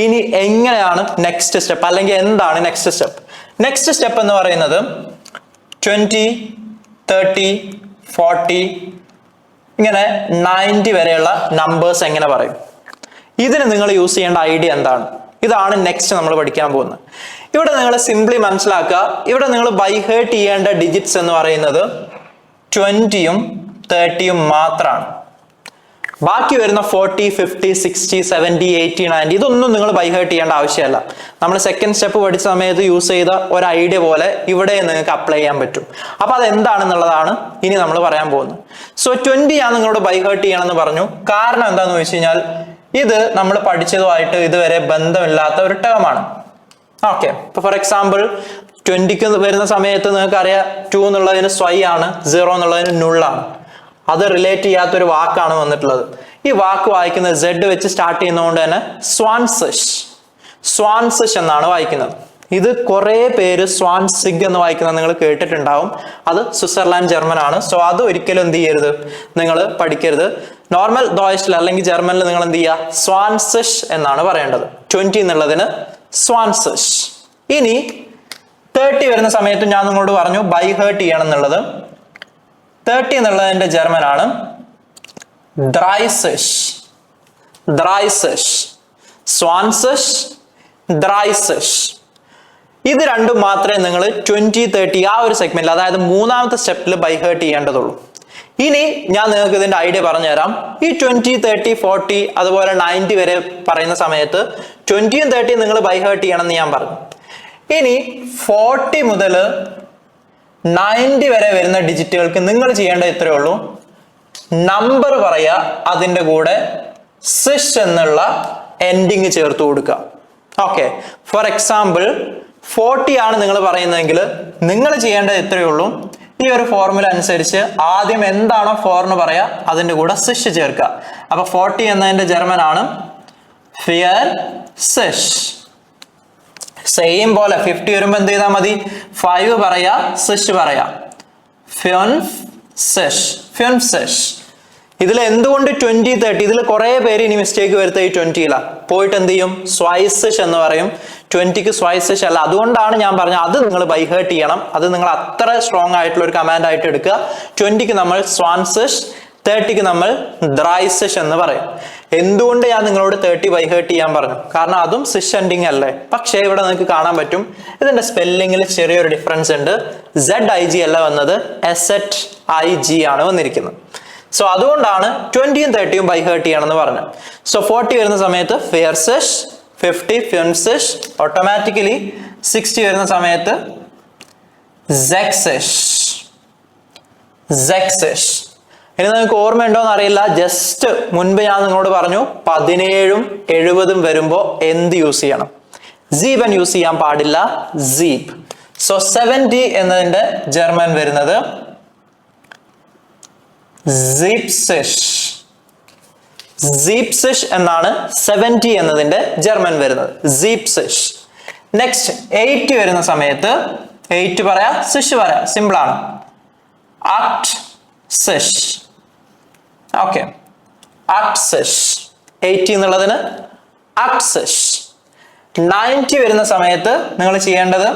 ഇനി എങ്ങനെയാണ് നെക്സ്റ്റ് സ്റ്റെപ്പ്, അല്ലെങ്കിൽ എന്താണ് നെക്സ്റ്റ് സ്റ്റെപ്പ്? നെക്സ്റ്റ് സ്റ്റെപ്പ് എന്ന് പറയുന്നത് 20, 30, 40 ഇങ്ങനെ 90 വരെയുള്ള നമ്പേഴ്സ് എങ്ങനെ പറയും? ഇതിന് നിങ്ങൾ യൂസ് ചെയ്യേണ്ട ഐഡിയ എന്താണ്? ഇതാണ് നെക്സ്റ്റ് നമ്മൾ പഠിക്കാൻ പോകുന്നത്. ഇവിടെ നിങ്ങൾ സിംപ്ലി മനസ്സിലാക്കുക, ഇവിടെ നിങ്ങൾ ബൈ ഹേർട്ട് ചെയ്യേണ്ട ഡിജിറ്റ്സ് എന്ന് പറയുന്നത് 20യും 30യും മാത്രമാണ്. ബാക്കി വരുന്ന 40, 50, 60, 70, 80, 90 ഇതൊന്നും നിങ്ങൾ ബൈ ഹേർട്ട് ചെയ്യേണ്ട ആവശ്യമല്ല. നമ്മൾ സെക്കൻഡ് സ്റ്റെപ്പ് പഠിച്ച സമയത്ത് യൂസ് ചെയ്ത ഒരു ഐഡിയ പോലെ ഇവിടെ നിങ്ങൾക്ക് അപ്ലൈ ചെയ്യാൻ പറ്റും. അപ്പൊ അത് എന്താണെന്നുള്ളതാണ് ഇനി നമ്മൾ പറയാൻ പോകുന്നത്. സോ 20 ഞാൻ നിങ്ങളോട് ബൈ ഹേർട്ട് ചെയ്യണമെന്ന് പറഞ്ഞു. കാരണം എന്താണെന്ന് വെച്ച് കഴിഞ്ഞാൽ ഇത് നമ്മൾ പഠിച്ചതുമായിട്ട് ഇതുവരെ ബന്ധമില്ലാത്ത ഒരു ടേം ആണ്. ഓക്കെ, ഇപ്പൊ ഫോർ എക്സാമ്പിൾ 20ക്ക് വരുന്ന സമയത്ത് നിങ്ങൾക്ക് അറിയാം 2 എന്നുള്ളതിന് സ്വൈ ആണ്, 0 എന്നുള്ളതിന് നുള്ളാണ്. അത് റിലേറ്റ് ചെയ്യാത്തൊരു വാക്കാണ് വന്നിട്ടുള്ളത്. ഈ വാക്ക് വായിക്കുന്നത് Z വെച്ച് സ്റ്റാർട്ട് ചെയ്യുന്നതുകൊണ്ട് തന്നെ സ്വാൻസിഷ്, സ്വാൻസിഷ് എന്നാണ് വായിക്കുന്നത്. ഇത് കുറെ പേര് സ്വാൻസിഗ് എന്ന് വായിക്കുന്നത് നിങ്ങൾ കേട്ടിട്ടുണ്ടാവും. അത് സ്വിറ്റ്സർലാൻഡ് ജർമ്മൻ ആണ്. സോ അത് ഒരിക്കലും എന്ത് ചെയ്യരുത്, നിങ്ങൾ പഠിക്കരുത്. നോർമൽ ഡോയിഷിൽ അല്ലെങ്കിൽ ജർമ്മനിൽ നിങ്ങൾ എന്ത് ചെയ്യുക, സ്വാൻസിഷ് എന്നാണ് പറയേണ്ടത്. 20 എന്നുള്ളതിന് സ്വാൻസിഷ്. ഇനി 30 വരുന്ന സമയത്ത് ഞാൻ നിങ്ങളോട് പറഞ്ഞു ബൈ ഹേർട്ട് ചെയ്യണം എന്നുള്ളത്. 30 എന്നുള്ളതിന്റെ ജർമ്മൻ ആണ് ദ്രൈസിഷ്, ദ്രൈസിഷ്, സ്വാൻസിഷ്, ദ്രൈസിഷ്. ഇത് രണ്ടും മാത്രമേ നിങ്ങൾ 20, 30 ആ ഒരു സെഗ്മെന്റിൽ, അതായത് മൂന്നാമത്തെ സ്റ്റെപ്പിൽ ബൈ ഹേർട്ട് ചെയ്യേണ്ടതുള്ളൂ. ഇനി ഞാൻ നിങ്ങൾക്ക് ഇതിന്റെ ഐഡിയ പറഞ്ഞുതരാം. ഈ 20, 30, 40 അതുപോലെ 90 വരെ പറയുന്ന സമയത്ത് 20 ഉം 30 നിങ്ങൾ ബൈ ഹേർട്ട് ചെയ്യണം എന്ന് ഞാൻ പറഞ്ഞു. ഇനി 40 മുതൽ 90 വരെ വരുന്ന ഡിജിറ്റുകൾക്ക് നിങ്ങൾ ചെയ്യേണ്ടത് ഇത്രയേ ഉള്ളൂ, നമ്പർ പറയുക, അതിൻ്റെ കൂടെ സിഷ് എന്നുള്ള എൻഡിങ് ചേർത്ത് കൊടുക്കുക. ഓക്കെ, ഫോർ എക്സാമ്പിൾ 40 ആണ് നിങ്ങൾ പറയുന്നതെങ്കിൽ നിങ്ങൾ ചെയ്യേണ്ടത് ഇത്രയേ ഉള്ളൂ, ഈ ഒരു ഫോർമുല അനുസരിച്ച് ആദ്യം എന്താണോ ഫോർന്ന് പറയാ അതിൻ്റെ കൂടെ സിഷ് ചേർക്കുക. അപ്പൊ 40 എന്നതിന്റെ ജർമ്മൻ ആണ് ഫിയർ സിഷ്. സെയിം പോലെ 50 വരുമ്പോ എന്ത് ചെയ്താൽ മതി, 5 പറയാ, സിഷ് പറയാ, ഫ്യോൻഫ് സിഷ്, ഫ്യോൻഫ് സിഷ്. ഇതിൽ എന്തുകൊണ്ട് 20, 30 ഇതിൽ കുറെ പേര് ഇനി മിസ്റ്റേക്ക് വരുത്ത ഈ 20 പോയിട്ട് എന്ത് ചെയ്യും, സ്വൈസിഷ് എന്ന് പറയും. 20ക്ക് സ്വൈസിഷ് അല്ല. അതുകൊണ്ടാണ് ഞാൻ പറഞ്ഞത് അത് നിങ്ങൾ ബൈ ഹേർട്ട് ചെയ്യണം. അത് നിങ്ങൾ അത്ര സ്ട്രോങ് ആയിട്ടുള്ള ഒരു കമാൻഡ് ആയിട്ട് എടുക്കുക. 20ക്ക് നമ്മൾ സ്വാൻസിഷ്, 30ക്ക് നമ്മൾ ദ്രൈസിഷ് എന്ന് പറയും. എന്തുകൊണ്ട് ഞാൻ നിങ്ങളോട് 30 ബൈ ഹേർട്ട് ചെയ്യാൻ പറഞ്ഞു, കാരണം അതും സിഷ് എൻഡിങ് അല്ലേ. പക്ഷേ ഇവിടെ നിങ്ങൾക്ക് കാണാൻ പറ്റും ഇതിന്റെ സ്പെല്ലിങ്ങിൽ ചെറിയൊരു ഡിഫറൻസ് ഉണ്ട്. ZIG അല്ല വന്നത്, SHIG ആണ് വന്നിരിക്കുന്നത്. സോ അതുകൊണ്ടാണ് 20യും 30യും ബൈ ഹേർട്ട് ചെയ്യണമെന്ന് പറഞ്ഞത്. സോ 40 വരുന്ന സമയത്ത് ഫിയർസിഷ്, 50 ഫ്യോൻസിഷ്, ഓട്ടോമാറ്റിക്കലി 60 വരുന്ന സമയത്ത് സെക്സിഷ്, സെക്സിഷ്. ഇനി നിങ്ങൾക്ക് ഓർമ്മയുണ്ടോന്ന് അറിയില്ല, ജസ്റ്റ് മുൻപ് ഞാൻ നിങ്ങളോട് പറഞ്ഞു 17ഉം 70ഉം വരുമ്പോ എന്ത് യൂസ് ചെയ്യണം, സീബൻ യൂസ് ചെയ്യാൻ പാടില്ല, സീബ്. സോ 70 എന്നതിന്റെ ജർമ്മൻ വരുന്നത് സീപ്സിഷ്, സീപ്സിഷ് എന്നാണ് 70 എന്നതിന്റെ ജർമ്മൻ വരുന്നത്, സീപ്സിഷ്. നെക്സ്റ്റ് 80 വരുന്ന സമയത്ത് 8 പറയാ, സിഷ് പറയാ, സിമ്പിൾ ആണ്, ആക്ട് സിഷ്. ഓക്കെ, ആക്ട് സിഷ്. 80 എന്നുള്ളതിന് ആക്ട് സിഷ്. 90 വരുന്ന സമയത്ത് നിങ്ങൾ ചെയ്യേണ്ടത്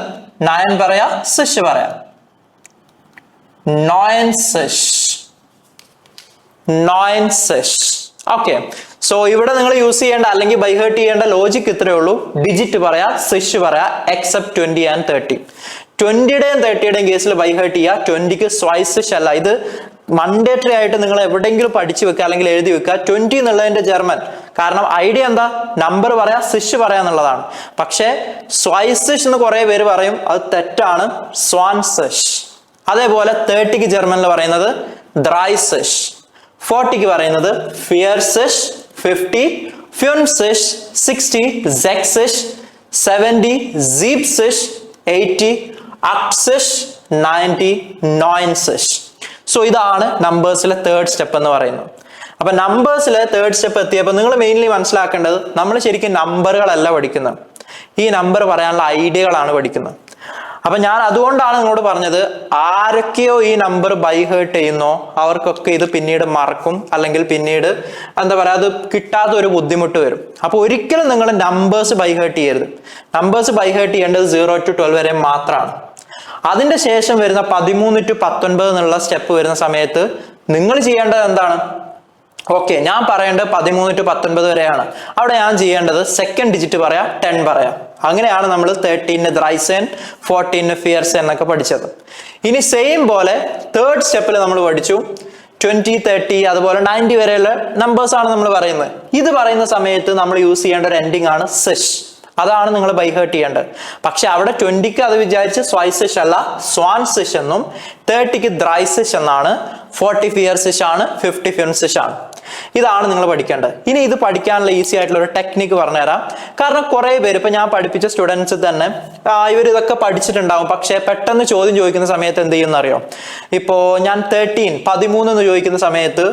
9 പറയാ, സിഷ് പറയാ, നോയൻ സിഷ്, നോയൻ സിഷ്. ഓക്കെ, സോ ഇവിടെ നിങ്ങൾ യൂസ് ചെയ്യേണ്ട അല്ലെങ്കിൽ ബൈ ഹേർട്ട് ചെയ്യേണ്ട ലോജിക് ഇത്രയേ ഉള്ളൂ, ഡിജിറ്റ് പറയാ, സിഷ് പറയാ, എക്സെപ്റ്റ് 20 and 30. 20യുടെയും 30യുടെയും കേസിൽ ബൈ ഹേർട്ട് ചെയ്യുക. 20ക്ക് സ്വൈസിഷ് അല്ല. ഇത് മണ്ടേറ്ററി ആയിട്ട് നിങ്ങൾ എവിടെയെങ്കിലും പഠിച്ചു വെക്കുക അല്ലെങ്കിൽ എഴുതി വെക്കുക. 20 എന്നുള്ളതിന്റെ ജർമ്മൻ, കാരണം ഐഡിയ എന്താ, നമ്പർ പറയാ, സിഷ് പറയാ എന്നുള്ളതാണ്. പക്ഷേ സ്വൈസിഷ് എന്ന് കുറെ പേര് പറയും, അത് തെറ്റാണ്, സ്വാൻസിഷ്. അതേപോലെ 30ക്ക് ജർമ്മനിൽ പറയുന്നത് ദ്രൈസിഷ്, 40ക്ക് പറയുന്നത് ഫിയർസിഷ്, 50 ഫ്യോൻസിഷ്, 60 സെക്സിഷ്, 70 സീപ്സിഷ്, 80 അക്സിഷ്, 90 നോയിൻസിഷ്. സോ ഇതാണ് നമ്പേഴ്സിലെ തേർഡ് സ്റ്റെപ്പ് എന്ന് പറയുന്നത്. അപ്പൊ നമ്പേഴ്സിലെ തേർഡ് സ്റ്റെപ്പ് എത്തിയപ്പോൾ നിങ്ങൾ മെയിൻലി മനസ്സിലാക്കേണ്ടത് നമ്മൾ ശരിക്കും നമ്പറുകളല്ല പഠിക്കുന്നത്, ഈ നമ്പർ പറയാനുള്ള ഐഡിയകളാണ് പഠിക്കുന്നത്. അപ്പൊ ഞാൻ അതുകൊണ്ടാണ് നിങ്ങളോട് പറഞ്ഞത്, ആരൊക്കെയോ ഈ നമ്പർ ബൈ ഹേർട്ട് ചെയ്യുന്നോ അവർക്കൊക്കെ ഇത് പിന്നീട് മറക്കും, അല്ലെങ്കിൽ പിന്നീട് എന്താ പറയാ, അത് കിട്ടാത്ത ഒരു ബുദ്ധിമുട്ട് വരും. അപ്പൊ ഒരിക്കലും നിങ്ങൾ നമ്പേഴ്സ് ബൈ ഹേർട്ട് ചെയ്യരുത്. നമ്പേഴ്സ് ബൈ ഹേർട്ട് ചെയ്യേണ്ടത് 0 to 12 വരെ മാത്രമാണ്. അതിന്റെ ശേഷം വരുന്ന 13 to 19 എന്നുള്ള സ്റ്റെപ്പ് വരുന്ന സമയത്ത് നിങ്ങൾ ചെയ്യേണ്ടത് എന്താണ്, ഓക്കെ ഞാൻ പറയേണ്ടത് 13 to 19 വരെയാണ്. അവിടെ ഞാൻ ചെയ്യേണ്ടത് സെക്കൻഡ് ഡിജിറ്റ് പറയാം, 10 പറയാം. അങ്ങനെയാണ് നമ്മൾ 13 ദ്രൈസൻ, 14 ഫിയർസൻ എന്നൊക്കെ പഠിച്ചത്. ഇനി സെയിം പോലെ തേർഡ് സ്റ്റെപ്പിൽ നമ്മൾ പഠിച്ചു 20, 30 അതുപോലെ 90 വരെയുള്ള നമ്പേഴ്സ് ആണ് നമ്മൾ പറയുന്നത്. ഇത് പറയുന്ന സമയത്ത് നമ്മൾ യൂസ് ചെയ്യേണ്ട ഒരു എൻഡിങ് ആണ് സെഷ്. അതാണ് നിങ്ങൾ ബൈ ഹേർട്ട് ചെയ്യേണ്ടത്. പക്ഷെ അവിടെ 20ക്ക് അത് വിചാരിച്ച് സ്വൈസിഷ് അല്ല സ്വാൻസിഷ് എന്നും, 30ക്ക് ദ്രൈസിഷ് എന്നാണ്, 40 ഫിയർസിഷ് ആണ്, 50 ഫിൻസിഷ് ആണ്. ഇതാണ് നിങ്ങൾ പഠിക്കേണ്ടത്. ഇനി ഇത് പഠിക്കാനുള്ള ഈസി ആയിട്ടുള്ള ഒരു ടെക്നിക്ക് പറഞ്ഞുതരാം. കാരണം കുറെ പേര് ഇപ്പൊ ഞാൻ പഠിപ്പിച്ച സ്റ്റുഡൻസ് തന്നെ ഇവർ ഇതൊക്കെ പഠിച്ചിട്ടുണ്ടാവും. പക്ഷെ പെട്ടെന്ന് ചോദ്യം ചോദിക്കുന്ന സമയത്ത് എന്ത് ചെയ്യുന്ന അറിയോ? ഇപ്പോ ഞാൻ 13 എന്ന് ചോദിക്കുന്ന സമയത്ത്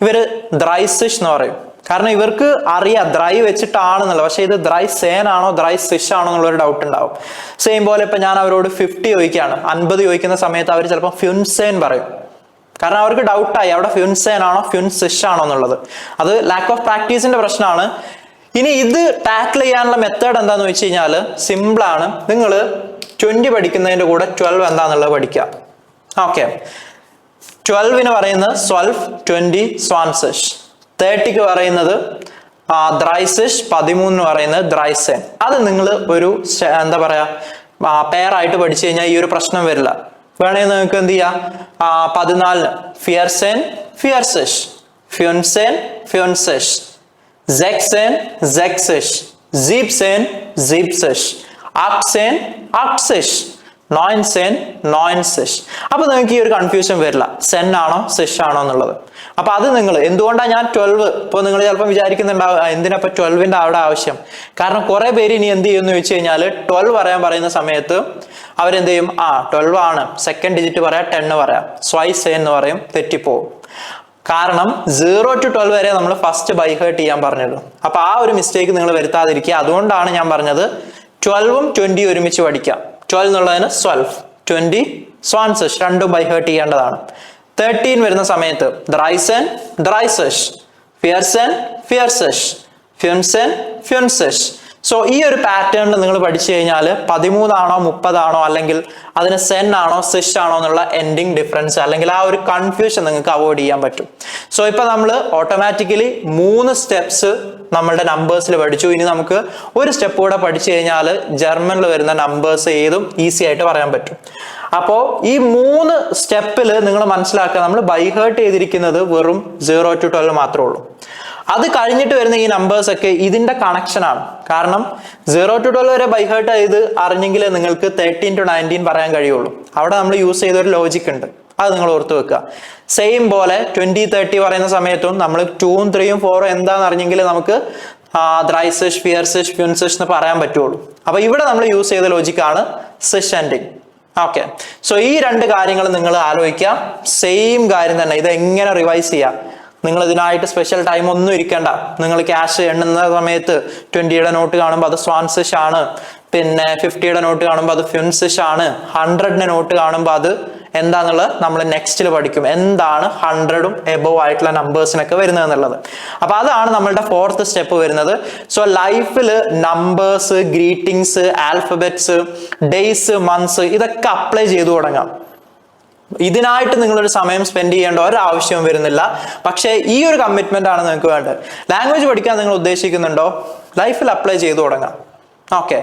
ഇവര് ദ്രൈസിഷ് എന്ന് പറയും. കാരണം ഇവർക്ക് അറിയാം ദ്രൈ വെച്ചിട്ടാണെന്നുള്ളത്. പക്ഷെ ഇത് ദ്രൈ സേൻ ആണോ ദ്രൈ സിഷ് ആണോ എന്നുള്ളൊരു ഡൗട്ട് ഉണ്ടാവും. സെയിം പോലെ ഇപ്പൊ ഞാൻ അവരോട് 50 ചോദിക്കുകയാണ്, 50 ചോദിക്കുന്ന സമയത്ത് അവർ ചിലപ്പോൾ ഫ്യുൻസേൻ പറയും. കാരണം അവർക്ക് ഡൗട്ടായി അവിടെ ഫ്യുൻസേൻ ആണോ ഫ്യുൻസിഷ് ആണോ എന്നുള്ളത്. അത് ലാക്ക് ഓഫ് പ്രാക്ടീസിന്റെ പ്രശ്നമാണ്. ഇനി ഇത് ടാക്കിൾ ചെയ്യാനുള്ള മെത്തേഡ് എന്താന്ന് വെച്ച് കഴിഞ്ഞാൽ സിമ്പിൾ ആണ്. നിങ്ങൾ 20 പഠിക്കുന്നതിന്റെ കൂടെ 12 എന്താന്നുള്ളത് പഠിക്കുക. ഓക്കെ, 12 പറയുന്നത് സ്വൽഫ്, 20 സ്വാൻസിഷ്, 30ക്ക് പറയുന്നത് ദ്രൈസിഷ്, 13 പറയുന്നത് ദ്രൈസേൻ. അത് നിങ്ങൾ ഒരു എന്താ പറയാ പെയറായിട്ട് പഠിച്ചു കഴിഞ്ഞാൽ ഈ ഒരു പ്രശ്നം വരില്ല. വേണമെങ്കിൽ നിങ്ങൾക്ക് എന്ത് ചെയ്യാം, 14 ഫിയർസേൻ ഫിയർസിഷ്, ഫ്യുൻസേൻ ഫ്യുൻസിഷ്, സെക്സേൻ സെക്സിഷ്, സീപ്സേൻ സീപ്സിഷ്, ആക്സേൻ ആക്സിഷ്, നോയിൻസേൻ നോയിൻസിഷ്. അപ്പൊ നിങ്ങൾക്ക് ഈ ഒരു കൺഫ്യൂഷൻ വരില്ല സെൻ ആണോ സിഷ് ആണോ എന്നുള്ളത്. അപ്പൊ അത് നിങ്ങൾ എന്തുകൊണ്ടാണ് ഞാൻ 12 ഇപ്പൊ നിങ്ങൾ ചിലപ്പോൾ വിചാരിക്കുന്നുണ്ടാവും എന്തിനപ്പൊ 12ന്റെ അവിടെ ആവശ്യം. കാരണം കുറെ പേര് ഇനി എന്ത് ചെയ്യുമെന്ന് ചോദിച്ചു കഴിഞ്ഞാൽ 12 പറയാൻ പറയുന്ന സമയത്ത് അവരെന്ത് ചെയ്യും, 12 ആണ്, സെക്കൻഡ് ഡിജിറ്റ് പറയാം, 10 പറയാം, സ്വൈസ് എന്ന് പറയും, തെറ്റിപ്പോവും. കാരണം 0 to 12 വരെ നമ്മൾ ഫസ്റ്റ് ബൈ ഹേർട്ട് ചെയ്യാൻ പറഞ്ഞത്. അപ്പൊ ആ ഒരു മിസ്റ്റേക്ക് നിങ്ങൾ വരുത്താതിരിക്കുക. അതുകൊണ്ടാണ് ഞാൻ പറഞ്ഞത് 12ഉം 20 ഒരുമിച്ച് പഠിക്കാം. 12 എന്നുള്ളതിന് സ്വൽഫ്, 20 സ്വാൻസിഷ്, രണ്ടും ബൈ ഹേർട്ട് ചെയ്യേണ്ടതാണ്. 13 വരുന്ന സമയത്ത് ദ്രൈസൻ ദ്രൈസിഷ്, ഫിയർസൻ ഫിയർസിഷ്, ഫ്യുൻസൻ ഫ്യുൻസിഷ്. സോ ഈ ഒരു പാറ്റേണിൽ നിങ്ങൾ പഠിച്ചു കഴിഞ്ഞാൽ 13 ആണോ 30 ആണോ അല്ലെങ്കിൽ അതിന് സെൻ ആണോ സിഷ് ആണോ എന്നുള്ള എൻഡിങ് ഡിഫറൻസ് അല്ലെങ്കിൽ ആ ഒരു കൺഫ്യൂഷൻ നിങ്ങൾക്ക് അവോയ്ഡ് ചെയ്യാൻ പറ്റും. സോ ഇപ്പൊ നമ്മൾ ഓട്ടോമാറ്റിക്കലി 3 സ്റ്റെപ്സ് നമ്മളുടെ നമ്പേഴ്സിൽ പഠിച്ചു. ഇനി നമുക്ക് ഒരു സ്റ്റെപ്പ് കൂടെ പഠിച്ചു കഴിഞ്ഞാൽ ജർമ്മനിൽ വരുന്ന നമ്പേഴ്സ് ഏതും ഈസി ആയിട്ട് പറയാൻ പറ്റും. അപ്പോ ഈ 3 സ്റ്റെപ്പിൽ നിങ്ങൾ മനസ്സിലാക്കുക, നമ്മൾ ബൈ ഹേർട്ട് ചെയ്തിരിക്കുന്നത് വെറും 0 to 12 മാത്രമേ ഉള്ളൂ. അത് കഴിഞ്ഞിട്ട് വരുന്ന ഈ നമ്പേഴ്സ് ഒക്കെ ഇതിന്റെ കണക്ഷൻ ആണ്. കാരണം 0 to 12 വരെ ബൈ ഹേർട്ട് ചെയ്ത് അറിഞ്ഞെങ്കിൽ നിങ്ങൾക്ക് 13 to 19 പറയാൻ കഴിയുള്ളൂ. അവിടെ നമ്മൾ യൂസ് ചെയ്ത ഒരു ലോജിക് ഉണ്ട്, അത് നിങ്ങൾ ഓർത്ത് വെക്കുക. സെയിം പോലെ 20, 30 പറയുന്ന സമയത്തും നമ്മൾ 2ഉം 3ഉം 4ഉം എന്താണെന്ന് അറിഞ്ഞെങ്കിൽ നമുക്ക് ദ്രൈസിഷ് ഫിയർസിഷ് ഫ്യുൻസിഷ് എന്ന് പറയാൻ പറ്റുള്ളൂ. അപ്പൊ ഇവിടെ നമ്മൾ യൂസ് ചെയ്ത ലോജിക്കാണ് സിഷ് എൻഡിങ്. ഓക്കെ, സോ ഈ 2 കാര്യങ്ങൾ നിങ്ങൾ ആലോചിക്കുക. സെയിം കാര്യം തന്നെ ഇത് എങ്ങനെ റിവൈസ് ചെയ്യാം. നിങ്ങൾ ഇതിനായിട്ട് സ്പെഷ്യൽ ടൈം ഒന്നും ഇരിക്കേണ്ട. നിങ്ങൾ ക്യാഷ് എണ്ണുന്ന സമയത്ത് 20യുടെ നോട്ട് കാണുമ്പോൾ അത് സ്വാൻസിഷ് ആണ്, പിന്നെ 50യുടെ നോട്ട് കാണുമ്പോൾ അത് ഫ്യുൻസിഷ് ആണ്, 100ന്റെ നോട്ട് കാണുമ്പോൾ അത് എന്താന്നുള്ളത് നമ്മൾ നെക്സ്റ്റിൽ പഠിക്കും. എന്താണ് 100ഉം എബോവ് ആയിട്ടുള്ള നമ്പേഴ്സിനൊക്കെ വരുന്നത് എന്നുള്ളത്. അപ്പൊ അതാണ് നമ്മളുടെ 4th സ്റ്റെപ്പ് വരുന്നത്. സോ ലൈഫിൽ numbers, greetings, alphabets, days, months ഇതൊക്കെ അപ്ലൈ ചെയ്തു തുടങ്ങാം. ഇതിനായിട്ട് നിങ്ങളൊരു സമയം സ്പെൻഡ് ചെയ്യേണ്ട ഒരാവശ്യവും വരുന്നില്ല. പക്ഷേ ഈ ഒരു കമ്മിറ്റ്മെന്റ് ആണ് നിങ്ങൾക്ക് വേണ്ടത്. ലാംഗ്വേജ് പഠിക്കാൻ നിങ്ങൾ ഉദ്ദേശിക്കുന്നുണ്ടോ, ലൈഫിൽ അപ്ലൈ ചെയ്തു തുടങ്ങാം. ഓക്കെ,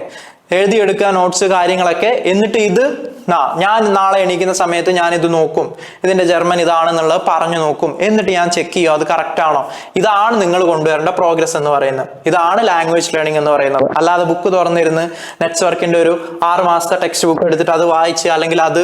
എഴുതിയെടുക്കുക നോട്ട്സ് കാര്യങ്ങളൊക്കെ. എന്നിട്ട് ഇത് ഞാൻ നാളെ എണീക്കുന്ന സമയത്ത് ഞാൻ ഇത് നോക്കും, ഇതിന്റെ ജർമ്മൻ ഇതാണെന്നുള്ളത് പറഞ്ഞു നോക്കും, എന്നിട്ട് ഞാൻ ചെക്ക് ചെയ്യും അത് കറക്റ്റ് ആണോ. ഇതാണ് നിങ്ങൾ കൊണ്ടുവരേണ്ട പ്രോഗ്രസ് എന്ന് പറയുന്നത്. ഇതാണ് ലാംഗ്വേജ് ലേണിംഗ് എന്ന് പറയുന്നത്. അല്ലാതെ ബുക്ക് തുറന്നിരുന്ന് നെറ്റ്വർക്കിന്റെ ഒരു 6 മാസത്തെ ടെക്സ്റ്റ് ബുക്ക് എടുത്തിട്ട് അത് വായിച്ച് അല്ലെങ്കിൽ അത്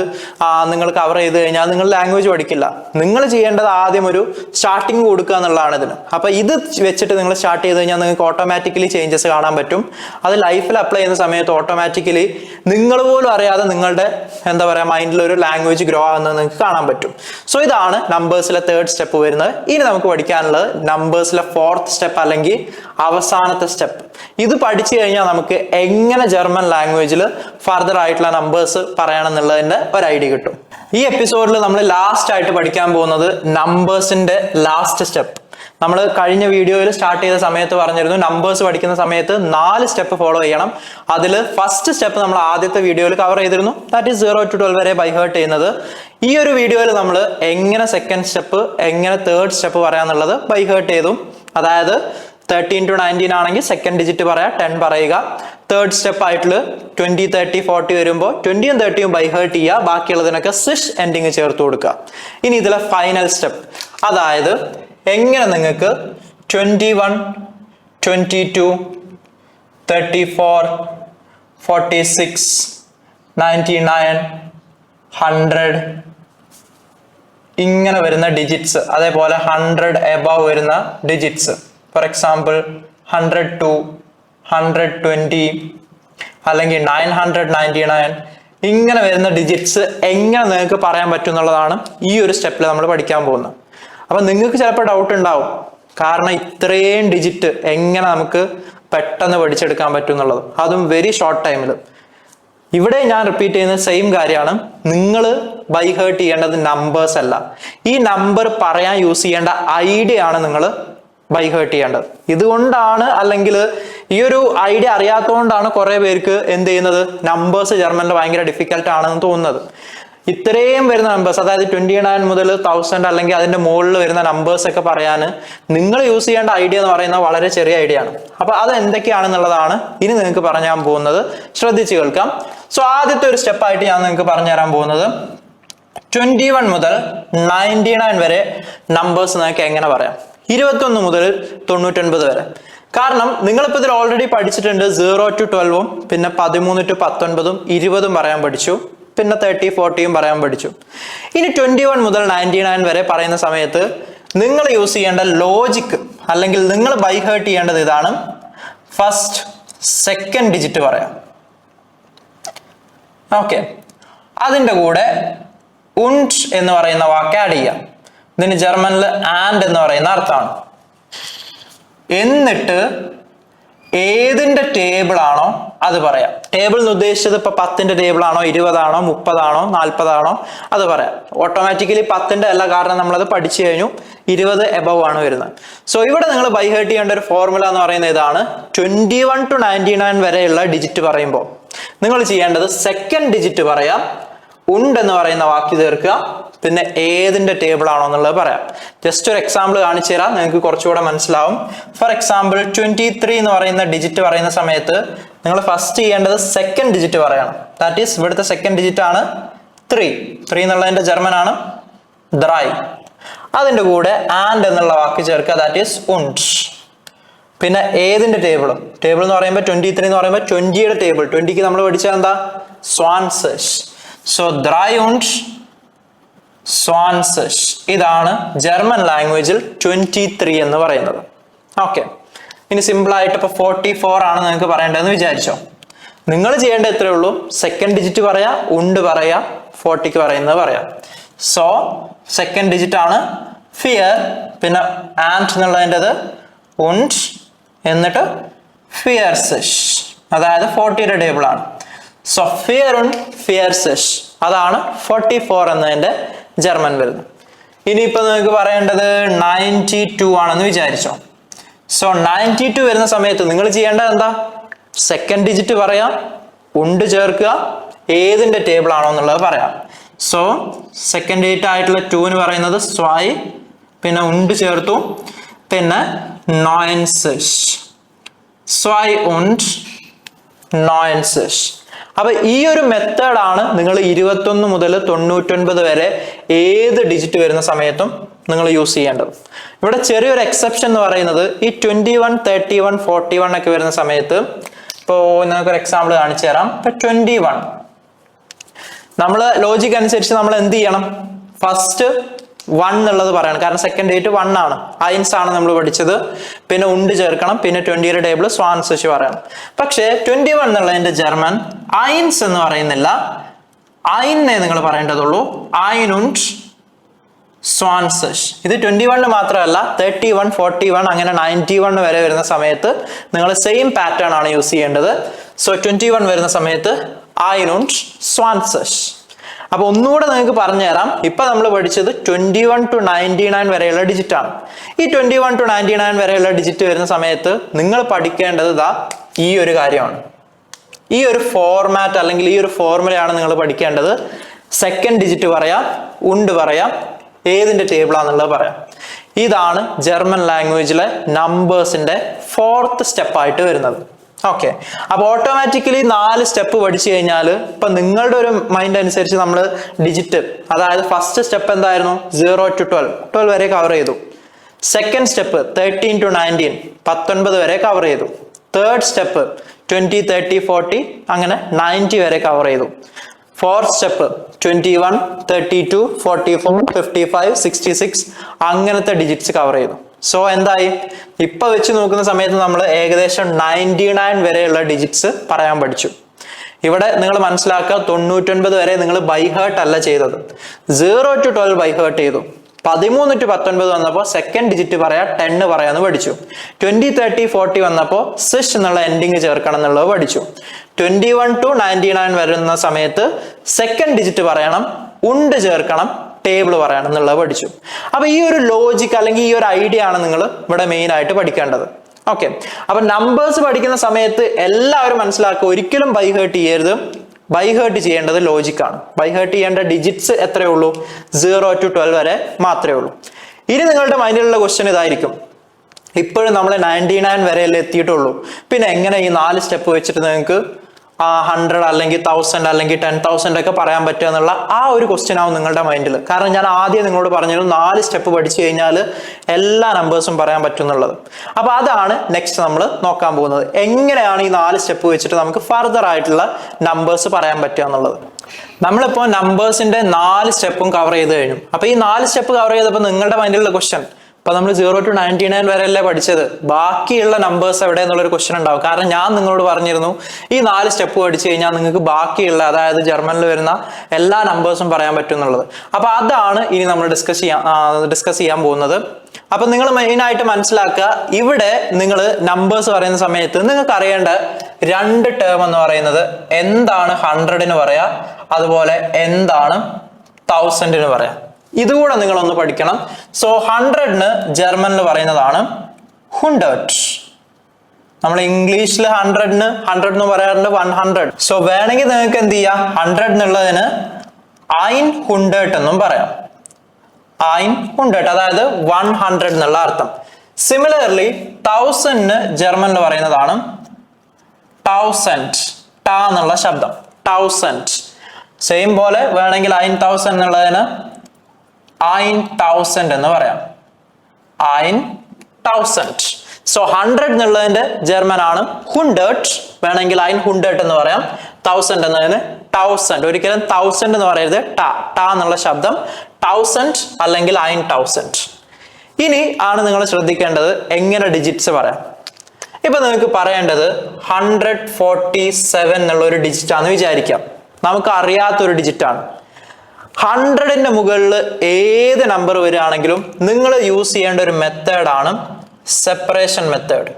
നിങ്ങൾ കവർ ചെയ്ത് കഴിഞ്ഞാൽ നിങ്ങൾ ലാംഗ്വേജ് പഠിക്കില്ല. നിങ്ങൾ ചെയ്യേണ്ടത് ആദ്യം ഒരു സ്റ്റാർട്ടിങ് കൊടുക്കുക എന്നുള്ളതാണ് ഇതിന്. അപ്പൊ ഇത് വെച്ചിട്ട് നിങ്ങൾ സ്റ്റാർട്ട് ചെയ്ത് കഴിഞ്ഞാൽ നിങ്ങൾക്ക് ഓട്ടോമാറ്റിക്കലി ചേഞ്ചസ് കാണാൻ പറ്റും. അത് ലൈഫിൽ അപ്ലൈ ചെയ്യുന്ന സമയത്ത് ഓട്ടോമാറ്റിക്കലി നിങ്ങൾ പോലും അറിയാതെ നിങ്ങളുടെ എന്താ പറയാ മൈൻഡിൽ ഒരു ലാംഗ്വേജ് ഗ്രോ ആകുന്നത് നിങ്ങൾക്ക് കാണാൻ പറ്റും. സോ ഇതാണ് നമ്പേഴ്സിലെ 3rd സ്റ്റെപ്പ് വരുന്നത്. ഇനി നമുക്ക് പഠിക്കാനുള്ളത് നമ്പേഴ്സിലെ 4th സ്റ്റെപ്പ് അല്ലെങ്കിൽ അവസാനത്തെ സ്റ്റെപ്പ്. ഇത് പഠിച്ചു കഴിഞ്ഞാൽ നമുക്ക് എങ്ങനെ ജർമ്മൻ ലാംഗ്വേജിൽ ഫർദർ ആയിട്ടുള്ള നമ്പേഴ്സ് പറയണം എന്നുള്ളതിന്റെ ഒരു ഐഡിയ കിട്ടും. ഈ എപ്പിസോഡിൽ നമ്മൾ ലാസ്റ്റ് ആയിട്ട് പഠിക്കാൻ പോകുന്നത് നമ്പേഴ്സിന്റെ ലാസ്റ്റ് സ്റ്റെപ്പ്. നമ്മൾ കഴിഞ്ഞ വീഡിയോയിൽ സ്റ്റാർട്ട് ചെയ്ത സമയത്ത് പറഞ്ഞിരുന്നു നമ്പേഴ്സ് പഠിക്കുന്ന സമയത്ത് 4 സ്റ്റെപ്പ് ഫോളോ ചെയ്യണം. അതിൽ ഫസ്റ്റ് സ്റ്റെപ്പ് നമ്മൾ ആദ്യത്തെ വീഡിയോയിൽ കവർ ചെയ്തിരുന്നു, ദാറ്റ് ഈസ് 0 to 12 വരെ ബൈ ഹേർട്ട് ചെയ്യുന്നത്. ഈ ഒരു വീഡിയോയിൽ നമ്മൾ എങ്ങനെ സെക്കൻഡ് സ്റ്റെപ്പ് എങ്ങനെ 3rd സ്റ്റെപ്പ് പറയാന്നുള്ളത് ബൈ ഹേർട്ട് ചെയ്തു. അതായത് 13 to 19 ആണെങ്കിൽ സെക്കൻഡ് ഡിജിറ്റ് പറയാം, 10 പറയുക. തേർഡ് സ്റ്റെപ്പ് ആയിട്ടുള്ള 20, 30, 40 വരുമ്പോൾ 20യും 30യും ബൈ ഹേർട്ട് ചെയ്യുക, ബാക്കിയുള്ളതിനൊക്കെ സ്വിഷ് എൻഡിങ് ചേർത്ത് കൊടുക്കുക. ഇനി ഇതിലെ ഫൈനൽ സ്റ്റെപ്പ്, അതായത് എങ്ങനെ നിങ്ങൾക്ക് 21, 22, 34, 46, 99, 100 ഇങ്ങനെ വരുന്ന ഡിജിറ്റ്സ്, അതേപോലെ 100 എബവ് വരുന്ന ഡിജിറ്റ്സ്, ഫോർ എക്സാമ്പിൾ 102, 120 അല്ലെങ്കിൽ 999 ഇങ്ങനെ വരുന്ന ഡിജിറ്റ്സ് എങ്ങനെ നിങ്ങൾക്ക് പറയാൻ പറ്റും എന്നുള്ളതാണ് ഈ ഒരു സ്റ്റെപ്പിൽ നമ്മൾ പഠിക്കാൻ പോകുന്നത്. അപ്പൊ നിങ്ങൾക്ക് ചിലപ്പോൾ ഡൗട്ട് ഉണ്ടാവും, കാരണം ഇത്രയും ഡിജിറ്റ് എങ്ങനെ നമുക്ക് പെട്ടെന്ന് പഠിച്ചെടുക്കാൻ പറ്റും എന്നുള്ളത്, അതും വെരി ഷോർട്ട് ടൈമിൽ. ഇവിടെ ഞാൻ റിപ്പീറ്റ് ചെയ്യുന്ന സെയിം കാര്യമാണ്, നിങ്ങൾ ബൈ ഹേർട്ട് ചെയ്യേണ്ടത് നമ്പേഴ്സ് അല്ല, ഈ നമ്പർ പറയാൻ യൂസ് ചെയ്യേണ്ട ഐഡിയ ആണ് നിങ്ങൾ ബൈ ഹേർട്ട് ചെയ്യേണ്ടത്. ഇതുകൊണ്ടാണ്, അല്ലെങ്കിൽ ഈ ഒരു ഐഡിയ അറിയാത്തതുകൊണ്ടാണ് കുറെ പേർക്ക് എന്ത് ചെയ്യുന്നത്, നമ്പേഴ്സ് ജർമ്മനിൽ ഭയങ്കര ഡിഫിക്കൽട്ട് ആണെന്ന് തോന്നുന്നത്. ഇത്രയും വരുന്ന നമ്പേഴ്സ്, അതായത് 29 മുതൽ 1000 അല്ലെങ്കിൽ അതിന്റെ മുകളിൽ വരുന്ന നമ്പേഴ്സ് ഒക്കെ പറയാൻ നിങ്ങൾ യൂസ് ചെയ്യേണ്ട ഐഡിയ എന്ന് പറയുന്നത് വളരെ ചെറിയ ഐഡിയ ആണ്. അപ്പൊ അത് എന്തൊക്കെയാണെന്നുള്ളതാണ് ഇനി നിങ്ങൾക്ക് പറഞ്ഞാൻ പോകുന്നത്, ശ്രദ്ധിച്ച് കേൾക്കാം. സോ ആദ്യത്തെ ഒരു സ്റ്റെപ്പായിട്ട് ഞാൻ നിങ്ങൾക്ക് പറഞ്ഞു തരാൻ പോകുന്നത് 21 മുതൽ 99 വരെ നമ്പേഴ്സ് നിങ്ങൾക്ക് എങ്ങനെ പറയാം, 21 മുതൽ 99 വരെ. കാരണം നിങ്ങളിപ്പോൾ ഇതിൽ ഓൾറെഡി പഠിച്ചിട്ടുണ്ട് 0 to 12ഉം പിന്നെ 13 to 19ഉം 20ഉം പറയാൻ പഠിച്ചു, പിന്നെ 30, 40യും പറയാൻ പഠിച്ചു. ഇനി 21 മുതൽ 99 വരെ പറയുന്ന സമയത്ത് നിങ്ങൾ യൂസ് ചെയ്യേണ്ട ലോജിക്ക് അല്ലെങ്കിൽ നിങ്ങൾ ബൈ ഹേർട്ട് ചെയ്യേണ്ടത് ഇതാണ്, ഫസ്റ്റ് സെക്കൻഡ് ഡിജിറ്റ് പറയാം. ഓക്കെ, അതിൻ്റെ കൂടെ ഉണ്ട് എന്ന് പറയുന്ന വാക്ക് ആഡ് ചെയ്യാം. ഇതിന് ജർമ്മനിൽ ആൻഡ് എന്ന് പറയുന്ന അർത്ഥമാണ്. എന്നിട്ട് ഏതിന്റെ ടേബിൾ ആണോ അത് പറയാം. ടേബിൾ എന്ന് ഉദ്ദേശിച്ചത് ഇപ്പൊ 10ന്റെ ടേബിൾ ആണോ, 20 ആണോ, 30 ആണോ, 40 ആണോ അത് പറയാം. ഓട്ടോമാറ്റിക്കലി 10ന്റെ അല്ല, കാരണം നമ്മളത് പഠിച്ചു കഴിഞ്ഞു, 20 എബവ് ആണ് വരുന്നത്. സോ ഇവിടെ നിങ്ങൾ ബൈ ഹേർട്ട് ചെയ്യേണ്ട ഒരു ഫോർമുല എന്ന് പറയുന്നത് ഇതാണ്, 21 to 99 വരെയുള്ള ഡിജിറ്റ് പറയുമ്പോൾ നിങ്ങൾ ചെയ്യേണ്ടത് സെക്കൻഡ് ഡിജിറ്റ് പറയാം, ഉണ്ട് എന്ന് പറയുന്ന വാക്ക് ചേർക്കുക, പിന്നെ ഏതിന്റെ ടേബിൾ ആണോ എന്നുള്ളത് പറയാം. ജസ്റ്റ് ഒരു എക്സാമ്പിൾ കാണിച്ചു തരാം, നിങ്ങൾക്ക് കുറച്ചുകൂടെ മനസ്സിലാവും. ഫോർ എക്സാമ്പിൾ 23 എന്ന് പറയുന്ന ഡിജിറ്റ് പറയുന്ന സമയത്ത് നിങ്ങൾ ഫസ്റ്റ് ചെയ്യേണ്ടത് സെക്കൻഡ് ഡിജിറ്റ് പറയണം. ദാറ്റ് ഈസ് ഇവിടുത്തെ സെക്കൻഡ് ഡിജിറ്റ് ആണ് 3 എന്നുള്ളതിന്റെ ജർമ്മൻ ആണ് ദ്രൈ. അതിന്റെ കൂടെ ആൻഡ് എന്നുള്ള വാക്ക് ചേർക്കുക, ദാറ്റ് ഈസ് ഉണ്ട്. പിന്നെ ഏതിന്റെ ടേബിൾ എന്ന് പറയുമ്പോൾ 23 എന്ന് പറയുമ്പോൾ 20യുടെ ടേബിൾ, 20ക്ക് നമ്മൾ പഠിച്ചത് എന്താ, സ്വാൻസെഷ്. സോ 3 und സ്വാൻസെഷ്, ഇതാണ് ജർമ്മൻ ലാംഗ്വേജിൽ 23 എന്ന് പറയുന്നത്. ഓക്കെ, ഇനി സിമ്പിൾ ആയിട്ട് ഇപ്പൊ 44 ആണ് നിങ്ങൾക്ക് പറയേണ്ടതെന്ന് വിചാരിച്ചോ. നിങ്ങൾ ചെയ്യേണ്ടത് ഇത്രയേ ഉള്ളൂ, സെക്കൻഡ് ഡിജിറ്റ് പറയാ, ഉണ്ട് പറയാ, 40ക്ക് പറയുന്നത് പറയാം. സോ സെക്കൻഡ് ഡിജിറ്റ് ആണ് ഫിയർ, പിന്നെ ആൻഡ് എന്നുള്ളതിൻ്റെത് ഉണ്ട്, എന്നിട്ട് ഫിയർസെഷ്, അതായത് 40യുടെ ടേബിൾ ആണ്. സോ ഫിയർ ഉണ്ട് ഫിയർസെഷ്, അതാണ് 44 എന്നതിന്റെ ജർമ്മൻ വരുന്നത്. ഇനിയിപ്പോ നിങ്ങൾക്ക് പറയേണ്ടത് 92 ആണെന്ന് വിചാരിച്ചോ. സോ 92 വരുന്ന സമയത്ത് നിങ്ങൾ ചെയ്യേണ്ടത് എന്താ, സെക്കൻഡ് ഡിജിറ്റ് പറയാം, ഉണ്ട് ചേർക്കുക, ഏതിന്റെ ടേബിൾ ആണോ എന്നുള്ളത് പറയാം. സോ സെക്കൻഡ് ഡിജിറ്റ് ആയിട്ടുള്ള 2 പറയുന്നത് സ്വായ്, പിന്നെ ഉണ്ട് ചേർത്തു, പിന്നെ നോയൻസെഷ്, സ്വായ് ഉണ്ട് നോയൻസെഷ്. അപ്പൊ ഈ ഒരു മെത്തേഡാണ് നിങ്ങൾ 21 മുതൽ 99 വരെ ഏത് ഡിജിറ്റ് വരുന്ന സമയത്തും നിങ്ങൾ യൂസ് ചെയ്യേണ്ടത്. ഇവിടെ ചെറിയൊരു എക്സെപ്ഷൻ എന്ന് പറയുന്നത് ഈ 21, 31, 41 ഒക്കെ വരുന്ന സമയത്ത്, ഇപ്പോൾ നിങ്ങൾക്കൊരു എക്സാമ്പിൾ കാണിച്ചു തരാം. ഇപ്പൊ 21 നമ്മൾ ലോജിക് അനുസരിച്ച് നമ്മൾ എന്ത് ചെയ്യണം, ഫസ്റ്റ് 1 എന്നുള്ളത് പറയണം, കാരണം സെക്കൻഡ് ഡിജിറ്റ് 1 ആണ്, ഐൻസ് ആണ് നമ്മൾ പഠിച്ചത്. പിന്നെ ഉണ്ട് ചേർക്കണം, പിന്നെ 20യുടെ ടേബിൾ സ്വാൻസെഷ് പറയണം. പക്ഷേ 21 എന്നുള്ളതിന്റെ ജർമ്മൻ ഐൻസ് എന്ന് പറയുന്നില്ല, ഐനെ നിങ്ങൾ പറയേണ്ടതുള്ളൂ, ഐൻ und സ്വാൻസെഷ്. ഇത് 21 മാത്രമല്ല, 31, 41 അങ്ങനെ 91 വരെ വരുന്ന സമയത്ത് നിങ്ങൾ സെയിം പാറ്റേൺ ആണ് യൂസ് ചെയ്യേണ്ടത്. സോ 21 വരുന്ന സമയത്ത് ഐൻ und സ്വാൻസെഷ്. അപ്പൊ ഒന്നുകൂടെ നിങ്ങൾക്ക് പറഞ്ഞുതരാം, ഇപ്പൊ നമ്മൾ പഠിച്ചത് 21 to 99 വരെയുള്ള ഡിജിറ്റ് ആണ്. ഈ 21 to 99 വരെയുള്ള ഡിജിറ്റ് വരുന്ന സമയത്ത് നിങ്ങൾ പഠിക്കേണ്ടത് ഇതാ ഈ ഒരു കാര്യമാണ്. ഈ ഒരു ഫോർമാറ്റ് അല്ലെങ്കിൽ ഈ ഒരു ഫോർമുലയാണ് നിങ്ങൾ പഠിക്കേണ്ടത്. സെക്കൻഡ് ഡിജിറ്റ് പറയാം, ഉണ്ട് പറയാം, ഏതിന്റെ ടേബിൾ ആണെന്നുള്ളത് പറയാം. ഇതാണ് ജർമ്മൻ ലാംഗ്വേജിലെ നമ്പേഴ്സിന്റെ 4th സ്റ്റെപ്പായിട്ട് വരുന്നത്. ഓക്കെ, അപ്പൊ ഓട്ടോമാറ്റിക്കലി 4 സ്റ്റെപ്പ് പഠിച്ചു കഴിഞ്ഞാൽ ഇപ്പൊ നിങ്ങളുടെ ഒരു മൈൻഡ് അനുസരിച്ച് നമ്മൾ ഡിജിറ്റ്, അതായത് ഫസ്റ്റ് സ്റ്റെപ്പ് എന്തായിരുന്നു 0 to 12 വരെ കവർ ചെയ്തു. സെക്കൻഡ് സ്റ്റെപ്പ് 13 to 19 19 വരെ കവർ ചെയ്തു. തേർഡ് സ്റ്റെപ്പ് 20 30 40 അങ്ങനെ 90 വരെ കവർ ചെയ്തു. ഫോർത്ത് സ്റ്റെപ്പ് 21 32 44 55 66 അങ്ങനത്തെ ഡിജിറ്റ്സ് കവർ ചെയ്തു. സോ എന്തായി, ഇപ്പൊ വെച്ച് നോക്കുന്ന സമയത്ത് നമ്മൾ ഏകദേശം 99 വരെയുള്ള ഡിജിറ്റ്സ് പറയാൻ പഠിച്ചു. ഇവിടെ നിങ്ങൾ മനസ്സിലാക്കുക, 99 വരെ നിങ്ങൾ ബൈ ഹേർട്ട് അല്ല ചെയ്തത്, 0 to 12 ബൈ ഹേർട്ട് ചെയ്തു. 13 to 19 വന്നപ്പോൾ സെക്കൻഡ് ഡിജിറ്റ് പറയാ 10 പറയാന്ന് പഠിച്ചു. 20 30 40 വന്നപ്പോൾ സിഷ് എന്നുള്ള എൻഡിങ് ചേർക്കണം എന്നുള്ളത് പഠിച്ചു. 21 to 99 വരുന്ന സമയത്ത് സെക്കൻഡ് ഡിജിറ്റ് പറയണം, ഉണ്ട് ചേർക്കണം, ടേബിൾ പറയണം എന്നുള്ളത് പഠിച്ചു. അപ്പൊ ഈ ഒരു ലോജിക് അല്ലെങ്കിൽ ഈ ഒരു ഐഡിയ ആണ് നിങ്ങൾ ഇവിടെ മെയിൻ ആയിട്ട് പഠിക്കേണ്ടത്. ഓക്കെ, അപ്പൊ നമ്പേഴ്സ് പഠിക്കുന്ന സമയത്ത് എല്ലാവരും മനസ്സിലാക്കുക, ഒരിക്കലും ബൈ ഹേർട്ട് ചെയ്യരുത്. ബൈ ഹേർട്ട് ചെയ്യേണ്ടത് ലോജിക്കാണ്. ബൈ ഹേർട്ട് ചെയ്യേണ്ട ഡിജിറ്റ്സ് എത്രയേ ഉള്ളൂ, 0 to 12 വരെ മാത്രമേ ഉള്ളൂ. ഇനി നിങ്ങളുടെ മൈൻഡിലുള്ള ക്വസ്റ്റ്യൻ ഇതായിരിക്കും, ഇപ്പോഴും നമ്മൾ 99 വരെയല്ലേ എത്തിയിട്ടുള്ളൂ, പിന്നെ എങ്ങനെ ഈ 4 സ്റ്റെപ്പ് വെച്ചിട്ട് നിങ്ങൾക്ക് 100 അല്ലെങ്കിൽ 1000 അല്ലെങ്കിൽ 10,000 ഒക്കെ പറയാൻ പറ്റുക എന്നുള്ള ആ ഒരു ക്വസ്റ്റ്യൻ ആവും നിങ്ങളുടെ മൈൻഡിൽ. കാരണം ഞാൻ ആദ്യം നിങ്ങളോട് പറഞ്ഞിരുന്നു 4 സ്റ്റെപ്പ് പഠിച്ചു കഴിഞ്ഞാൽ എല്ലാ നമ്പേഴ്സും പറയാൻ പറ്റും എന്നുള്ളത്. അപ്പൊ അതാണ് നെക്സ്റ്റ് നമ്മൾ നോക്കാൻ പോകുന്നത്, എങ്ങനെയാണ് ഈ 4 സ്റ്റെപ്പ് വെച്ചിട്ട് നമുക്ക് ഫർദർ ആയിട്ടുള്ള നമ്പേഴ്സ് പറയാൻ പറ്റുക എന്നുള്ളത്. നമ്മളിപ്പോ നമ്പേഴ്സിന്റെ 4 സ്റ്റെപ്പും കവർ ചെയ്ത് കഴിഞ്ഞു. അപ്പൊ ഈ 4 സ്റ്റെപ്പ് കവർ ചെയ്തപ്പോൾ നിങ്ങളുടെ മൈൻഡിലുള്ള ക്വസ്റ്റ്യൻ, അപ്പൊ നമ്മൾ 0 to 99 വരെയല്ലേ പഠിച്ചത്, ബാക്കിയുള്ള നമ്പേഴ്സ് എവിടെ എന്നുള്ളൊരു ക്വസ്റ്റ്യൻ ഉണ്ടാവും. കാരണം ഞാൻ നിങ്ങളോട് പറഞ്ഞിരുന്നു ഈ 4 സ്റ്റെപ്പ് പഠിച്ചു കഴിഞ്ഞാൽ നിങ്ങൾക്ക് ബാക്കിയുള്ള, അതായത് ജർമ്മനിൽ വരുന്ന എല്ലാ നമ്പേഴ്സും പറയാൻ പറ്റും എന്നുള്ളത്. അപ്പൊ അതാണ് ഇനി നമ്മൾ ഡിസ്കസ് ചെയ്യാൻ പോകുന്നത്. അപ്പൊ നിങ്ങൾ മെയിൻ ആയിട്ട് മനസ്സിലാക്കുക, ഇവിടെ നിങ്ങൾ നമ്പേഴ്സ് പറയുന്ന സമയത്ത് നിങ്ങൾക്ക് അറിയേണ്ട 2 ടേം എന്ന് പറയുന്നത് എന്താണ് 100 പറയാ, അതുപോലെ എന്താണ് 1000 പറയാ. ഇതുകൂടെ നിങ്ങളൊന്ന് പഠിക്കണം. സോ 100 ജർമ്മനിൽ പറയുന്നതാണ് 100. നമ്മൾ ഇംഗ്ലീഷിൽ 100 എന്ന് പറയാറുണ്ട് 100. സോ വേണമെങ്കിൽ നിങ്ങൾക്ക് എന്ത് ചെയ്യാം, 100 എന്നുള്ളതിന് 100 എന്നും പറയാം. 100, അതായത് 100 എന്നുള്ള അർത്ഥം. സിമിലർലി 1000 ജർമ്മനിൽ പറയുന്നതാണ് 1000, ട എന്നുള്ള ശബ്ദം 1000. സെയിം പോലെ വേണമെങ്കിൽ 1000 എന്നുള്ളതിന് 1000 എന്ന് പറയാം, 1000. സോ 100 എന്നുള്ളതിന്റെ ജർമ്മൻ ആണ് 100, വേണമെങ്കിൽ 100 എന്ന് പറയാം. 1000 എന്നതിന് 1000, ഒരിക്കലും 1000 എന്ന് പറയരുത്, ട എന്നുള്ള ശബ്ദം 1000 അല്ലെങ്കിൽ 1000. ഇനി ആണ് നിങ്ങൾ ശ്രദ്ധിക്കേണ്ടത് എങ്ങനെ ഡിജിറ്റ്സ് പറയാം. ഇപ്പൊ നിങ്ങൾക്ക് പറയേണ്ടത് 147 എന്നുള്ള ഒരു ഡിജിറ്റ് ആണെന്ന് വിചാരിക്കാം, നമുക്ക് അറിയാത്തൊരു ഡിജിറ്റ് ആണ്. 100ന്റെ മുകളിൽ ഏത് നമ്പർ വരികയാണെങ്കിലും നിങ്ങൾ യൂസ് ചെയ്യേണ്ട ഒരു മെത്തേഡാണ് സെപ്പറേഷൻ മെത്തേഡ്.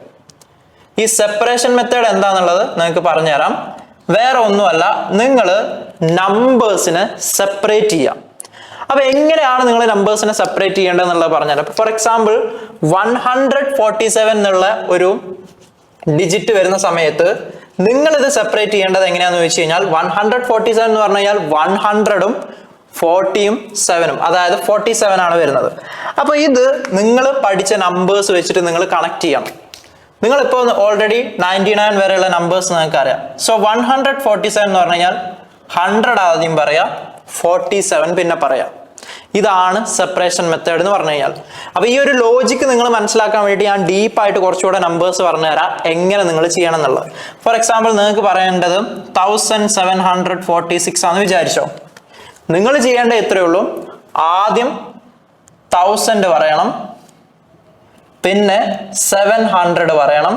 ഈ സെപ്പറേഷൻ മെത്തേഡ് എന്താണെന്നുള്ളത് നിങ്ങൾക്ക് പറഞ്ഞുതരാം. വേറെ ഒന്നുമല്ല, നിങ്ങൾ നമ്പേഴ്സിനെ സെപ്പറേറ്റ് ചെയ്യാം. അപ്പൊ എങ്ങനെയാണ് നിങ്ങൾ നമ്പേഴ്സിനെ സെപ്പറേറ്റ് ചെയ്യേണ്ടത് എന്നുള്ളത് പറഞ്ഞുതരാം. ഫോർ എക്സാമ്പിൾ 147 എന്നുള്ള ഒരു ഡിജിറ്റ് വരുന്ന സമയത്ത് നിങ്ങൾ ഇത് സെപ്പറേറ്റ് ചെയ്യേണ്ടത് എങ്ങനെയാണെന്ന് വെച്ച് കഴിഞ്ഞാൽ 147 എന്ന് പറഞ്ഞു കഴിഞ്ഞാൽ 100ഉം 40ഉം 7ഉം, അതായത് 47 ആണ് വരുന്നത്. അപ്പൊ ഇത് നിങ്ങൾ പഠിച്ച നമ്പേഴ്സ് വെച്ചിട്ട് നിങ്ങൾ കണക്ട് ചെയ്യണം. നിങ്ങളിപ്പോൾ ഓൾറെഡി 99 വരെയുള്ള നമ്പേഴ്സ് നിങ്ങൾക്ക് അറിയാം. സോ 147 എന്ന് പറഞ്ഞു കഴിഞ്ഞാൽ 100 ആദ്യം പറയാം, 47 പിന്നെ പറയാം. ഇതാണ് സെപ്പറേഷൻ മെത്തേഡ് എന്ന് പറഞ്ഞു കഴിഞ്ഞാൽ. അപ്പൊ ഈ ഒരു ലോജിക്ക് നിങ്ങൾ മനസ്സിലാക്കാൻ വേണ്ടി ഞാൻ ഡീപ്പായിട്ട് കുറച്ചുകൂടെ നമ്പേഴ്സ് പറഞ്ഞുതരാം എങ്ങനെ നിങ്ങൾ ചെയ്യണം എന്നുള്ളത്. ഫോർ എക്സാമ്പിൾ നിങ്ങൾക്ക് പറയേണ്ടത് 1746 ആണെന്ന് വിചാരിച്ചോ. നിങ്ങൾ ചെയ്യേണ്ട എത്രയേ ഉള്ളൂ, ആദ്യം 1000 പറയണം, പിന്നെ 700 പറയണം,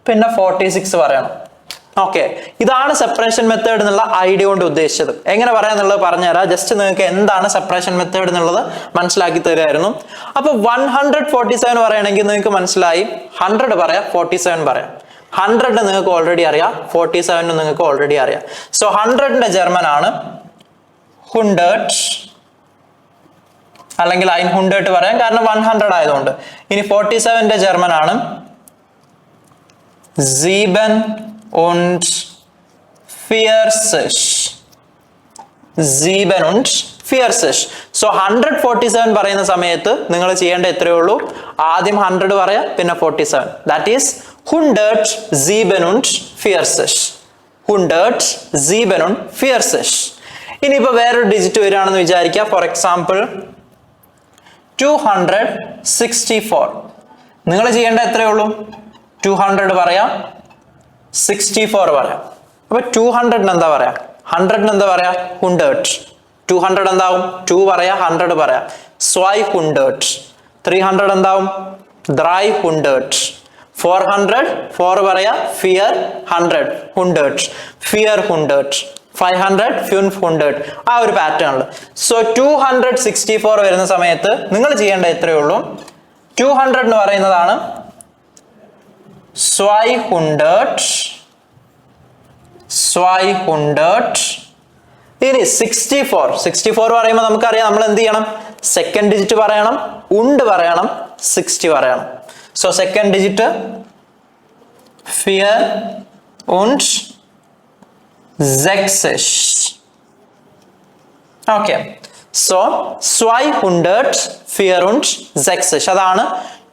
പിന്നെ 46 പറയണം. ഓക്കെ, ഇതാണ് സെപ്പറേഷൻ മെത്തേഡ് എന്നുള്ള ഐഡിയ കൊണ്ട് ഉദ്ദേശിച്ചത്. എങ്ങനെ പറയാന്നുള്ളത് പറഞ്ഞുതരാം. ജസ്റ്റ് നിങ്ങൾക്ക് എന്താണ് സെപ്പറേഷൻ മെത്തേഡ് എന്നുള്ളത് മനസ്സിലാക്കി തരുമായിരുന്നു. അപ്പൊ 147 പറയണമെങ്കിൽ നിങ്ങൾക്ക് മനസ്സിലായി, 100 പറയാം, 47 പറയാം. 100 നിങ്ങൾക്ക് ഓൾറെഡി അറിയാം, 47 നിങ്ങൾക്ക് ഓൾറെഡി അറിയാം. സോ 100ന്റെ ജർമ്മൻ ആണ് 100, അല്ലെങ്കിൽ 100 പറയാം, കാരണം 100 ആയതുകൊണ്ട്. ഇനി 47ന്റെ ജർമ്മൻ ആണ് 47 und 40. ഫിയർ സിഷ്. സോ 147 പറയുന്ന സമയത്ത് നിങ്ങൾ ചെയ്യേണ്ട എത്രയേ ഉള്ളൂ, ആദ്യം 100 പറയാം, പിന്നെ 47. That is 107 und 40. 107 und 40. ഇനിയിപ്പോ വേറൊരു ഡിജിറ്റ് വരികയാണെന്ന് വിചാരിക്കുക. For example 264. നിങ്ങൾ ചെയ്യേണ്ട എത്രയേ ഉള്ളൂ, 200 പറയാം, 64 പറയാം. അപ്പൊ 200 എന്താ പറയാ, 100 എന്താ പറയാ, 100. 200 എന്താവും, 2 പറയാ, 100 പറയാ, 200. 300 എന്താവും, 300. 400 4 പറയാ, ഫിയർ 100, 100, ഫിയർ 100. 500 500. ആ ഒരു പാറ്റേണിൽ. സോ 264 വരുന്ന സമയത്ത് നിങ്ങൾ ചെയ്യേണ്ട എത്രയേ ഉള്ളൂ, 200 എന്ന് പറയുന്നതാണ് 200. ഇനി 64 പറയുമ്പോൾ നമുക്കറിയാം നമ്മൾ എന്ത് ചെയ്യണം, സെക്കൻഡ് ഡിജിറ്റ് പറയണം, ഉണ്ട് പറയണം, 60 പറയണം. So second digit fear und 60. Okay, so 200 fear und 60. അതാണ്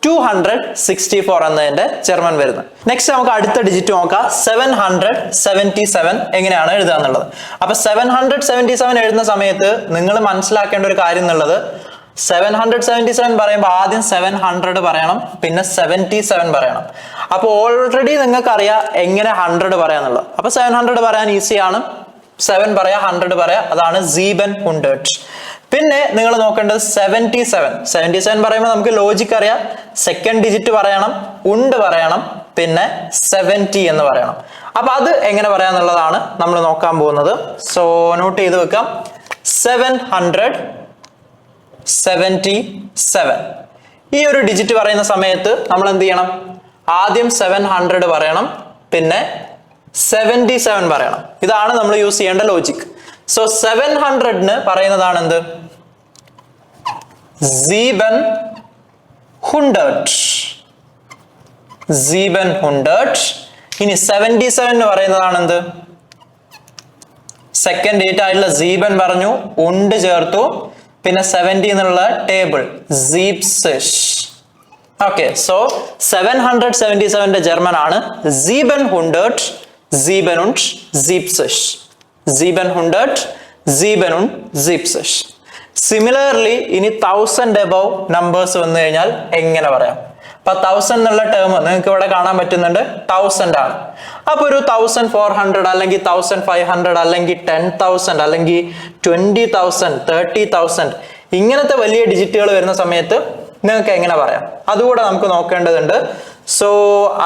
264 എന്നതിന്റെ ജർമ്മൻ വരുന്നത്. നെക്സ്റ്റ് നമുക്ക് അടുത്ത ഡിജിറ്റ് നോക്കാം, 777 എങ്ങനെയാണ് എഴുതുക എന്നുള്ളത്. അപ്പൊ 777 എഴുതുന്ന സമയത്ത് നിങ്ങൾ മനസ്സിലാക്കേണ്ട ഒരു കാര്യം എന്നുള്ളത്, 777 പറയുമ്പോൾ ആദ്യം 700 പറയണം, പിന്നെ 77 പറയണം. അപ്പൊ ഓൾറെഡി നിങ്ങൾക്ക് അറിയാം എങ്ങനെ 100 പറയാന്നുള്ളത്. അപ്പൊ 700 പറയാൻ ഈസിയാണ്, 7 പറയാ, 100 പറയാ, അതാണ് 700. പിന്നെ നിങ്ങൾ നോക്കേണ്ടത് 77 പറയുമ്പോൾ നമുക്ക് ലോജിക് അറിയാം, സെക്കൻഡ് ഡിജിറ്റ് പറയണം, ഉണ്ട് പറയണം, പിന്നെ 70 എന്ന് പറയണം. അപ്പൊ അത് എങ്ങനെ പറയാന്നുള്ളതാണ് നമ്മൾ നോക്കാൻ പോകുന്നത്. സോ നോട്ട് ചെയ്ത് വെക്കാം, 777. ഈ ഒരു ഡിജിറ്റ് പറയുന്ന സമയത്ത് നമ്മൾ എന്ത് ചെയ്യണം, ആദ്യം 700 പറയണം, പിന്നെ 77 പറയണം. ഇതാണ് നമ്മൾ യൂസ് ചെയ്യേണ്ട ലോജിക്. സോ 700 പറയുന്നതാണ് എന്ത്, 700. ഇനി 77 പറയുന്നതാണ് എന്ത്, സെക്കൻഡ് ഡേറ്റ് ആയിട്ടുള്ള 7 പറഞ്ഞു, ഉണ്ട് ചേർത്തു, പിന്നെ 70 എന്നുള്ള ടേബിൾ 70. ഓക്കെ, സോ 777 ജർമ്മൻ ആണ് 700 770. 770. സിമിലർലി ഇനി 1000 above നമ്പേഴ്സ് വന്നു കഴിഞ്ഞാൽ എങ്ങനെ പറയാം. അപ്പൊ 1000 എന്നുള്ള ടേം നിങ്ങൾക്ക് ഇവിടെ കാണാൻ പറ്റുന്നുണ്ട്, 1000 ആണ്. അപ്പൊ ഒരു 1400 അല്ലെങ്കിൽ 1500 അല്ലെങ്കിൽ 10,000 അല്ലെങ്കിൽ 20,000 30,000 ഇങ്ങനത്തെ വലിയ ഡിജിറ്റുകൾ വരുന്ന സമയത്ത് നിങ്ങൾക്ക് എങ്ങനെ പറയാം, അതുകൂടെ നമുക്ക് നോക്കേണ്ടതുണ്ട്. സോ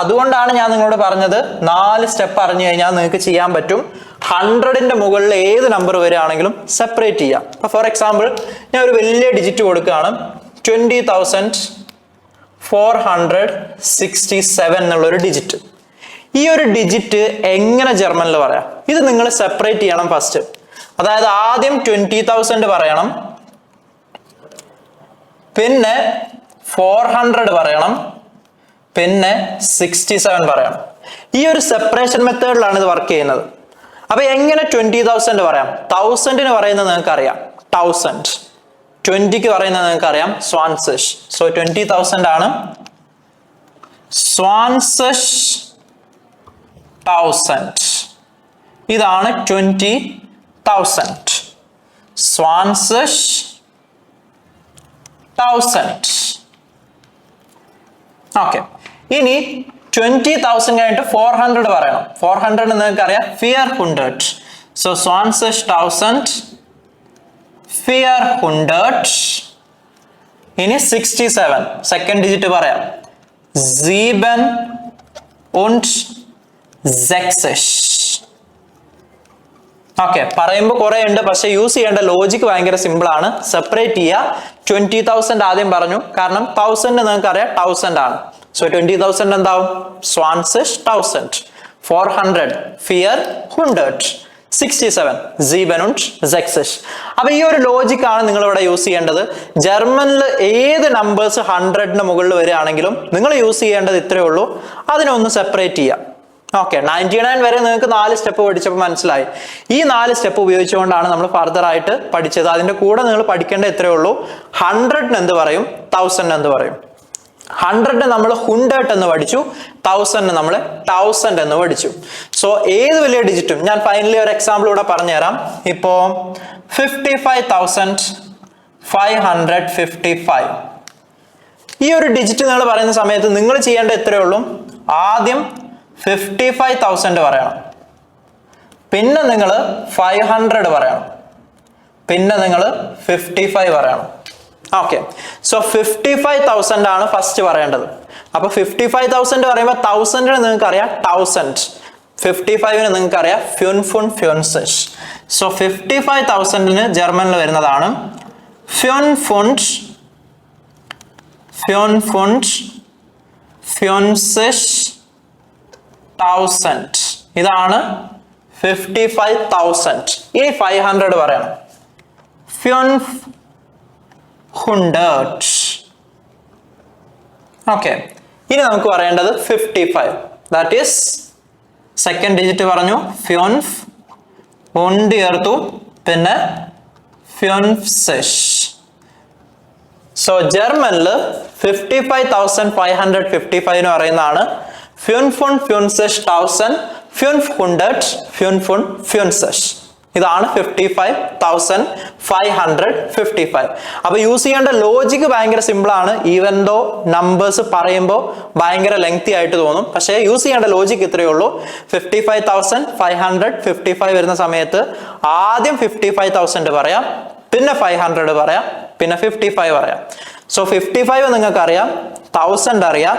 അതുകൊണ്ടാണ് ഞാൻ നിങ്ങളോട് പറഞ്ഞത് 4 സ്റ്റെപ്പ് അറിഞ്ഞു കഴിഞ്ഞാൽ നിങ്ങൾക്ക് ചെയ്യാൻ പറ്റും. 100ന്റെ മുകളിൽ ഏത് നമ്പർ വരികയാണെങ്കിലും സെപ്പറേറ്റ് ചെയ്യാം. അപ്പൊ ഫോർ എക്സാമ്പിൾ ഞാൻ ഒരു വലിയ ഡിജിറ്റ് കൊടുക്കുകയാണ്, 20,467 എന്നുള്ളൊരു ഡിജിറ്റ്. ഈ ഒരു ഡിജിറ്റ് എങ്ങനെ ജർമ്മനിൽ പറയാം, ഇത് നിങ്ങൾ സെപ്പറേറ്റ് ചെയ്യണം ഫസ്റ്റ്. അതായത് ആദ്യം 20,000 പറയണം, പിന്നെ 400 പറയണം, പിന്നെ 67 പറയണം. ഈ ഒരു സെപ്പറേഷൻ മെത്തേഡിലാണ് ഇത് വർക്ക് ചെയ്യുന്നത്. അപ്പൊ എങ്ങനെ 20,000 പറയാം, 1000ന് പറയുന്നത് നിങ്ങൾക്ക് അറിയാം 1000, 20ക്ക് പറയുന്നത് നിങ്ങൾക്ക് അറിയാം 20. സോ 20,000 ആണ് 20,000. ഇതാണ് 20,000. 20,000. ഓക്കെ, ഇനി 20,000 കഴിഞ്ഞിട്ട് 400 പറയണം. 400 നിങ്ങൾക്ക് അറിയാം 400. സോ 20,000 400. ഇനി 67 സെക്കൻഡ് ഡിജിറ്റ് പറയാം, 67. ഓക്കെ, പറയുമ്പോൾ കുറെ ഉണ്ട്, പക്ഷെ യൂസ് ചെയ്യേണ്ട ലോജിക് ഭയങ്കര സിമ്പിൾ ആണ്. സെപ്പറേറ്റ് ചെയ്യുക. 20,000 ആദ്യം പറഞ്ഞു, കാരണം 1000 നിങ്ങൾക്ക് അറിയാം 1000 ആണ്. സോ 20,000 എന്താവും 20,000. 400 400. 67 760. അപ്പൊ ഈ ഒരു ലോജിക് ആണ് നിങ്ങൾ ഇവിടെ യൂസ് ചെയ്യേണ്ടത്. ജർമ്മനിൽ ഏത് നമ്പേഴ്സ് 100ന് മുകളിൽ വരികയാണെങ്കിലും നിങ്ങൾ യൂസ് ചെയ്യേണ്ടത് ഇത്രയേ ഉള്ളൂ, അതിനൊന്ന് സെപ്പറേറ്റ് ചെയ്യാം. ഓക്കെ, 99 വരെ നിങ്ങൾക്ക് 4 സ്റ്റെപ്പ് പഠിച്ചപ്പോൾ മനസ്സിലായി. ഈ 4 സ്റ്റെപ്പ് ഉപയോഗിച്ചുകൊണ്ടാണ് നമ്മൾ ഫർദർ ആയിട്ട് പഠിച്ചത്. അതിന്റെ കൂടെ നിങ്ങൾ പഠിക്കേണ്ട ഇത്രയേ ഉള്ളൂ. 100 എന്ത് പറയും, 1000 എന്ത് പറയും. 100 നമ്മൾ 100 എന്ന് പഠിച്ചു, 1000 നമ്മൾ 1000 എന്ന് പഠിച്ചു. സോ ഏത് വലിയ ഡിജിറ്റും ഞാൻ ഫൈനലി ഒരു എക്സാമ്പിൾ കൂടെ പറഞ്ഞുതരാം. ഇപ്പോ 55,555 ഈ ഒരു ഡിജിറ്റ് നിങ്ങൾ പറയുന്ന സമയത്ത് നിങ്ങൾ ചെയ്യേണ്ട ഇത്രയേ ഉള്ളൂ. ആദ്യം 55,000 പറയണം, പിന്നെ നിങ്ങൾ 500 പറയണം, പിന്നെ നിങ്ങൾ 55 പറയണം. ഓക്കെ, സോ 55,000 ആണ് ഫസ്റ്റ് പറയേണ്ടത്. അപ്പൊ 55,000 പറയുമ്പോൾ 1000 നിങ്ങൾക്ക് അറിയാം 1000, 55 നിങ്ങൾക്ക് അറിയാം 55. സോ 55,000 ജർമ്മനിൽ വരുന്നതാണ് 55,000. ഇതാണ് 55,000. ഇനി 500 പറയണം, 500. ഓക്കെ, ഇനി നമുക്ക് പറയേണ്ടത് 55. ദാറ്റ് ഈസ് സെക്കൻഡ് ഡിജിറ്റ് പറഞ്ഞു 5 ഉണ്ട് ചേർത്തു, പിന്നെ 50. സോ ജർമ്മനിൽ 55,555 എന്ന് പറയുന്നതാണ് 55,500. ഇതാണ് 55,555. അപ്പൊ യൂസ് ചെയ്യേണ്ട ലോജിക്ക് ഭയങ്കര സിമ്പിൾ ആണ്. ഈവൻ ദോ നമ്പേഴ്സ് പറയുമ്പോൾ ഭയങ്കര ലെങ്തി ആയിട്ട് തോന്നും, പക്ഷേ യൂസ് ചെയ്യേണ്ട ലോജിക്ക് ഇത്രയേ ഉള്ളൂ. 55,555 വരുന്ന സമയത്ത് ആദ്യം 55,000 പറയാം, പിന്നെ 500 പറയാം, പിന്നെ 55 പറയാം. സോ 55 നിങ്ങൾക്ക് അറിയാം, 1000 അറിയാം,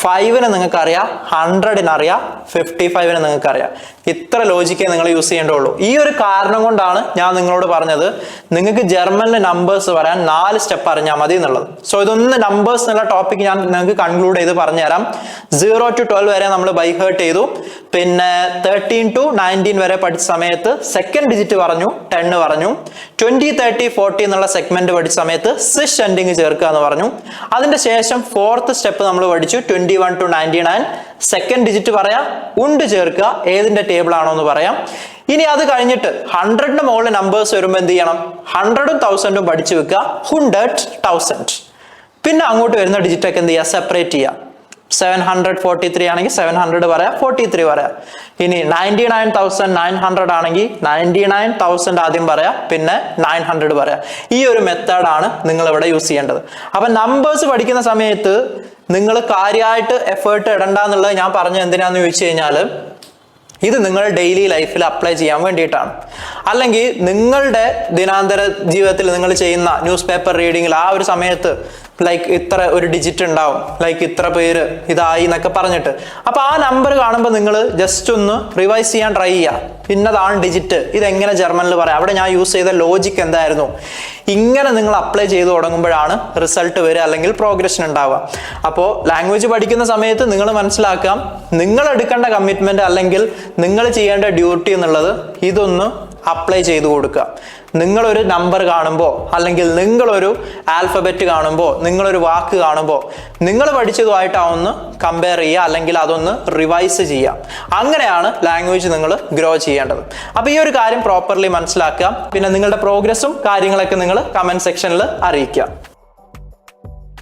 5 നിങ്ങൾക്ക് അറിയാം, 100 അറിയാം, 55 നിങ്ങൾക്ക് അറിയാം. ഇത്ര ലോജിക്കേ നിങ്ങൾ യൂസ് ചെയ്യേണ്ടുള്ളൂ. ഈ ഒരു കാരണം കൊണ്ടാണ് ഞാൻ നിങ്ങളോട് പറഞ്ഞത് നിങ്ങൾക്ക് ജർമ്മനിലെ നമ്പേഴ്സ് പറയാൻ 4 സ്റ്റെപ്പ് അറിഞ്ഞാൽ മതി എന്നുള്ളത്. സോ ഇതൊന്ന് നമ്പേഴ്സ് എന്നുള്ള ടോപ്പിക് ഞാൻ നിങ്ങൾക്ക് കൺക്ലൂഡ് ചെയ്ത് പറഞ്ഞുതരാം. 0 to 12 വരെ നമ്മൾ ബൈ ഹേർട്ട് ചെയ്തു, പിന്നെ 13 to 19 വരെ പഠിച്ച സമയത്ത് സെക്കൻഡ് ഡിജിറ്റ് പറഞ്ഞു 10 പറഞ്ഞു, 20, 30, 40 എന്നുള്ള സെഗ്മെന്റ് പഠിച്ച സമയത്ത് സിഷ് എൻഡിങ് ചേർക്കുക എന്ന് പറഞ്ഞു. അതിന്റെ ശേഷം ഫോർത്ത് സ്റ്റെപ്പ് നമ്മൾ പഠിച്ചു 21 to 99 സെക്കൻഡ് ഡിജിറ്റ് പറയാം, ഉണ്ട് ചേർക്കുക, ഏതിന്റെ ടേബിൾ ആണോ എന്ന് പറയാം. ഇനി അത് കഴിഞ്ഞിട്ട് 100ന്റെ മുകളിൽ നമ്പേഴ്സ് വരുമ്പോൾ എന്ത് ചെയ്യണം, 100ഉം 1000ഉം പഠിച്ചു വെക്കുക, 100, 1000. പിന്നെ അങ്ങോട്ട് വരുന്ന ഡിജിറ്റ് ഒക്കെ എന്ത് ചെയ്യുക, സെപ്പറേറ്റ് ചെയ്യുക. 743 ആണെങ്കിൽ 700 പറയാം, 43 പറയാം. ഇനി 99,900 ആണെങ്കിൽ 99,000 ആദ്യം പറയാം, പിന്നെ 900 പറയാം. ഈ ഒരു മെത്തേഡാണ് നിങ്ങൾ ഇവിടെ യൂസ് ചെയ്യേണ്ടത്. അപ്പൊ നമ്പേഴ്സ് പഠിക്കുന്ന സമയത്ത് നിങ്ങൾ കാര്യമായിട്ട് എഫേർട്ട് ഇടണ്ട എന്നുള്ളത് ഞാൻ പറഞ്ഞത് എന്തിനാന്ന് ചോദിച്ചു കഴിഞ്ഞാൽ, ഇത് നിങ്ങൾ ഡെയിലി ലൈഫിൽ അപ്ലൈ ചെയ്യാൻ വേണ്ടിയിട്ടാണ്. അല്ലെങ്കിൽ നിങ്ങളുടെ ദിനാന്തര ജീവിതത്തിൽ നിങ്ങൾ ചെയ്യുന്ന ന്യൂസ് പേപ്പർ റീഡിങ്ങിൽ ആ ഒരു സമയത്ത് ലൈക്ക് ഇത്ര ഒരു ഡിജിറ്റ് ഉണ്ടാവും, ലൈക്ക് ഇത്ര പേര് ഇതായി എന്നൊക്കെ പറഞ്ഞിട്ട്, അപ്പൊ ആ നമ്പർ കാണുമ്പോൾ നിങ്ങൾ ജസ്റ്റ് ഒന്ന് റിവൈസ് ചെയ്യാൻ ട്രൈ ചെയ്യുക. പിന്നതാണ് ഡിജിറ്റ്, ഇതെങ്ങനെ ജർമ്മനിൽ പറയാം, അവിടെ ഞാൻ യൂസ് ചെയ്ത ലോജിക്ക് എന്തായിരുന്നു, ഇങ്ങനെ നിങ്ങൾ അപ്ലൈ ചെയ്ത് തുടങ്ങുമ്പോഴാണ് റിസൾട്ട് വരിക, അല്ലെങ്കിൽ പ്രോഗ്രഷൻ ഉണ്ടാവുക. അപ്പോൾ ലാംഗ്വേജ് പഠിക്കുന്ന സമയത്ത് നിങ്ങൾ മനസ്സിലാക്കാം, നിങ്ങൾ എടുക്കേണ്ട കമ്മിറ്റ്മെന്റ് അല്ലെങ്കിൽ നിങ്ങൾ ചെയ്യേണ്ട ഡ്യൂട്ടി എന്നുള്ളത് ഇതൊന്ന് അപ്ലൈ ചെയ്ത് കൊടുക്കുക. നിങ്ങളൊരു നമ്പർ കാണുമ്പോൾ, അല്ലെങ്കിൽ നിങ്ങളൊരു ആൽഫബറ്റ് കാണുമ്പോൾ, നിങ്ങളൊരു വാക്ക് കാണുമ്പോൾ നിങ്ങൾ പഠിച്ചതുമായിട്ട് അതൊന്ന് കമ്പയർ ചെയ്യുക, അല്ലെങ്കിൽ അതൊന്ന് റിവൈസ് ചെയ്യുക. അങ്ങനെയാണ് ലാംഗ്വേജ് നിങ്ങൾ ഗ്രോ ചെയ്യേണ്ടത്. അപ്പോൾ ഈ ഒരു കാര്യം പ്രോപ്പർലി മനസ്സിലാക്കുക. പിന്നെ നിങ്ങളുടെ പ്രോഗ്രസ്സും കാര്യങ്ങളൊക്കെ നിങ്ങൾ കമന്റ് സെക്ഷനിൽ അറിയിക്കുക.